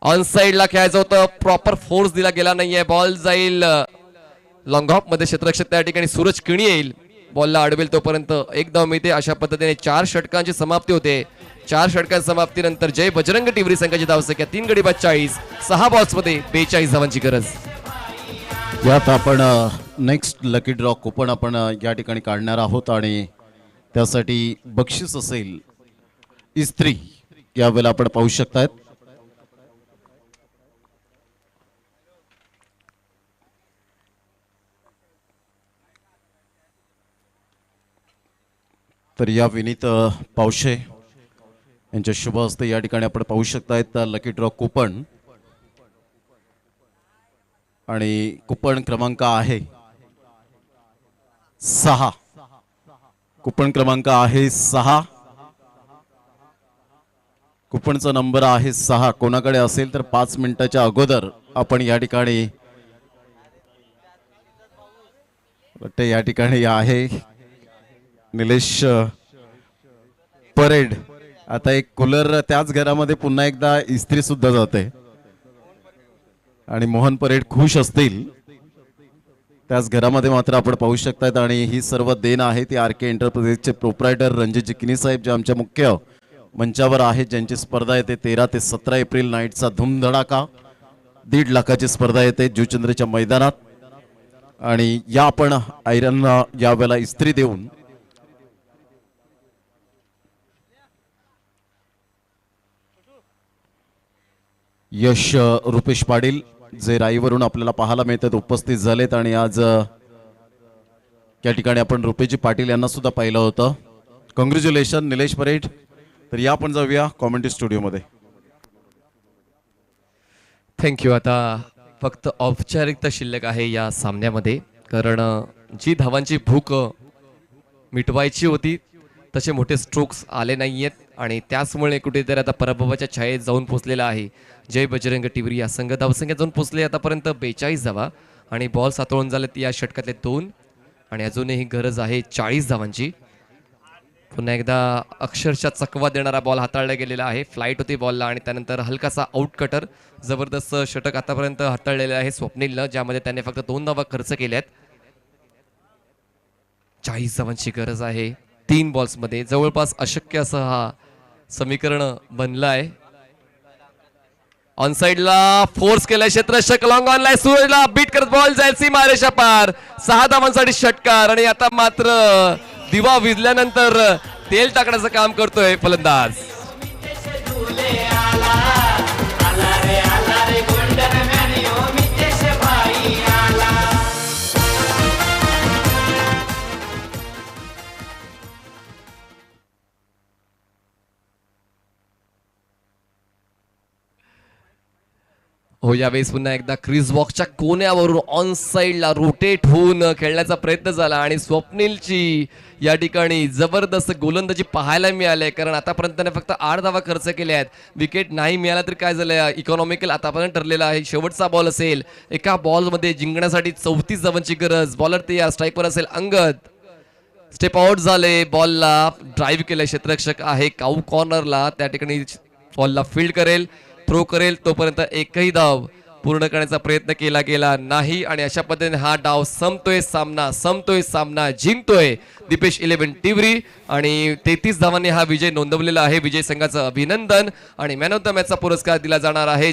ऑन साइडला खेळायचं होतं, प्रॉपर फोर्स दिला गेला नाहीये. बॉल जाईल लॉंग ऑफ मध्ये. क्षेत्ररक्षक त्या ठिकाणी सूरज किणी येईल, बॉलला अडवेल तोपर्यंत एक धाव मिळते. अशा पद्धतीने 4 षटकांची समाप्ती होते. 4 षटकांच्या समाप्तीनंतर जय बजरंग टिवरी संघाची धावसंख्या 3 गडी बाद 40. 6 बॉल्समध्ये 42 धावांची गरज. यात आपण नेक्स्ट लकी ड्रॉ कुपन आपण या ठिकाणी काढणार आहोत आणि त्यासाठी बक्षीस असेल इस्त्री. यावेळेला आपण पाहू शकतायत. तर या विनीत पावशे यांच्या शुभ हस्ते या ठिकाणी आपण पाहू शकतायत लकी ड्रॉ कुपन, आणि कुपन क्रमांक आहे 6. कुपन क्रमांक आहे 6. कुपनचा नंबर आहे 6. कोणाकडे असेल तर 5 मिनिटाच्या अगोदर आपण या ठिकाणी या ठिकाणी आहे निलेश परेड. आता एक कूलर त्याच घरामध्ये पुन्हा एकदा इस्त्री सुद्धा जाते आणि मोहन परेड खुश असतील. त्याच घरामध्ये मात्र आपण पाहू शकतात आणि ही सर्व देण आहे ती आर के एंटरप्राइजेसचे प्रोप्रायटर रणजित जिकिनी साहेब, जे आमच्या मुख्य मंचावर आहेत, ज्यांची स्पर्धा येते 13 ते 17 एप्रिल नाईटचा धूमधडाका. 1.5 लाखाची स्पर्धा येते जुचंद्रच्या मैदानात. आणि या आपण आयरन यावेळेला इस्त्री देऊन यश रुपेश पाटील जे राईवरून आपल्याला पाहायला मिळतात उपस्थित झालेत. आणि आज या ठिकाणी आपण रुपेशजी पाटील यांना सुद्धा पाहिलं होतं. Congratulation Nilesh parade. तर या आपण जाऊया कॉमेंट्री स्टुडिओमध्ये. थँक्यू. आता फक्त औपचारिकता शिल्लक आहे या सामन्यामध्ये, कारण जी धावांची भूक मिटवायची होती तसे मोठे स्ट्रोक्स आले नाहीयेत आणि त्याचमुळे कुठेतरी आता पराभवाच्या छायेत जाऊन पोचलेला आहे जय बजरंग टिवरी या संघ. धावसंख्या जाऊन पोचले आतापर्यंत 42 धावा आणि बॉल सातळून झालेत या षटकातले 2 आणि अजूनही गरज आहे 40 धावांची. पुन्हा एकदा अक्षरशः चकवा देणारा बॉल हाताळला गेलेला आहे. फ्लाईट होती बॉलला आणि त्यानंतर हलकासा आउट कटर. जबरदस्त षटक आतापर्यंत हाताळलेलं आहे स्वप्नीलनं, ज्यामध्ये त्याने फक्त 2 धावा खर्च केल्यात. 40 धावांची गरज आहे 3 बॉल्समध्ये. जवळपास अशक्य असं हा समीकरण बनलं आहे. ऑन साइडला फोर्स केलाय क्षेत्ररक्षक, लॉंग ऑनलाय सूरजला बीट करत बॉल जाईल सीमारेषा पार. 6 धावांसाठी षटकार आणि आता मात्र दिवा विझल्यानंतर तेल टाकण्याचं काम करतोय फलंदाज. हो, यावेळेस पुन्हा एकदा क्रिस बॉक्सच्या कोण्यावरून ऑन साइडला रोटेट होऊन खेळण्याचा प्रयत्न झाला आणि स्वप्नीलची या ठिकाणी जबरदस्त गोलंदाजी पाहायला मिळाली, कारण आतापर्यंत त्याने फक्त 8 धावा खर्च केल्या आहेत. विकेट नाही मिळाला तर काय झालं, इकॉनॉमिकल आतापर्यंत ठरलेला आहे. शेवटचा बॉल असेल, एका बॉलमध्ये जिंकण्यासाठी 34 धावांची गरज. बॉलर तयार, स्ट्राईकवर असेल अंगद. स्टेप आउट झाले, बॉलला ड्राईव्ह केलं, क्षेत्ररक्षक आहे काऊ कॉर्नरला, त्या ठिकाणी बॉलला फील्ड करेल, थ्रो करेल. तोपर्यंत एकही धाव पूर्ण करण्याचा प्रयत्न केला गेला नाही आणि अशा पद्धतीने हा डाव संपतोय सामना जिंकतोय दीपेश 11 टिवरी आणि 33 धावांनी हा विजय नोंदवलेला आहे. विजय संघाचं अभिनंदन आणि मॅन ऑफ द मॅचचा पुरस्कार दिला जाणार आहे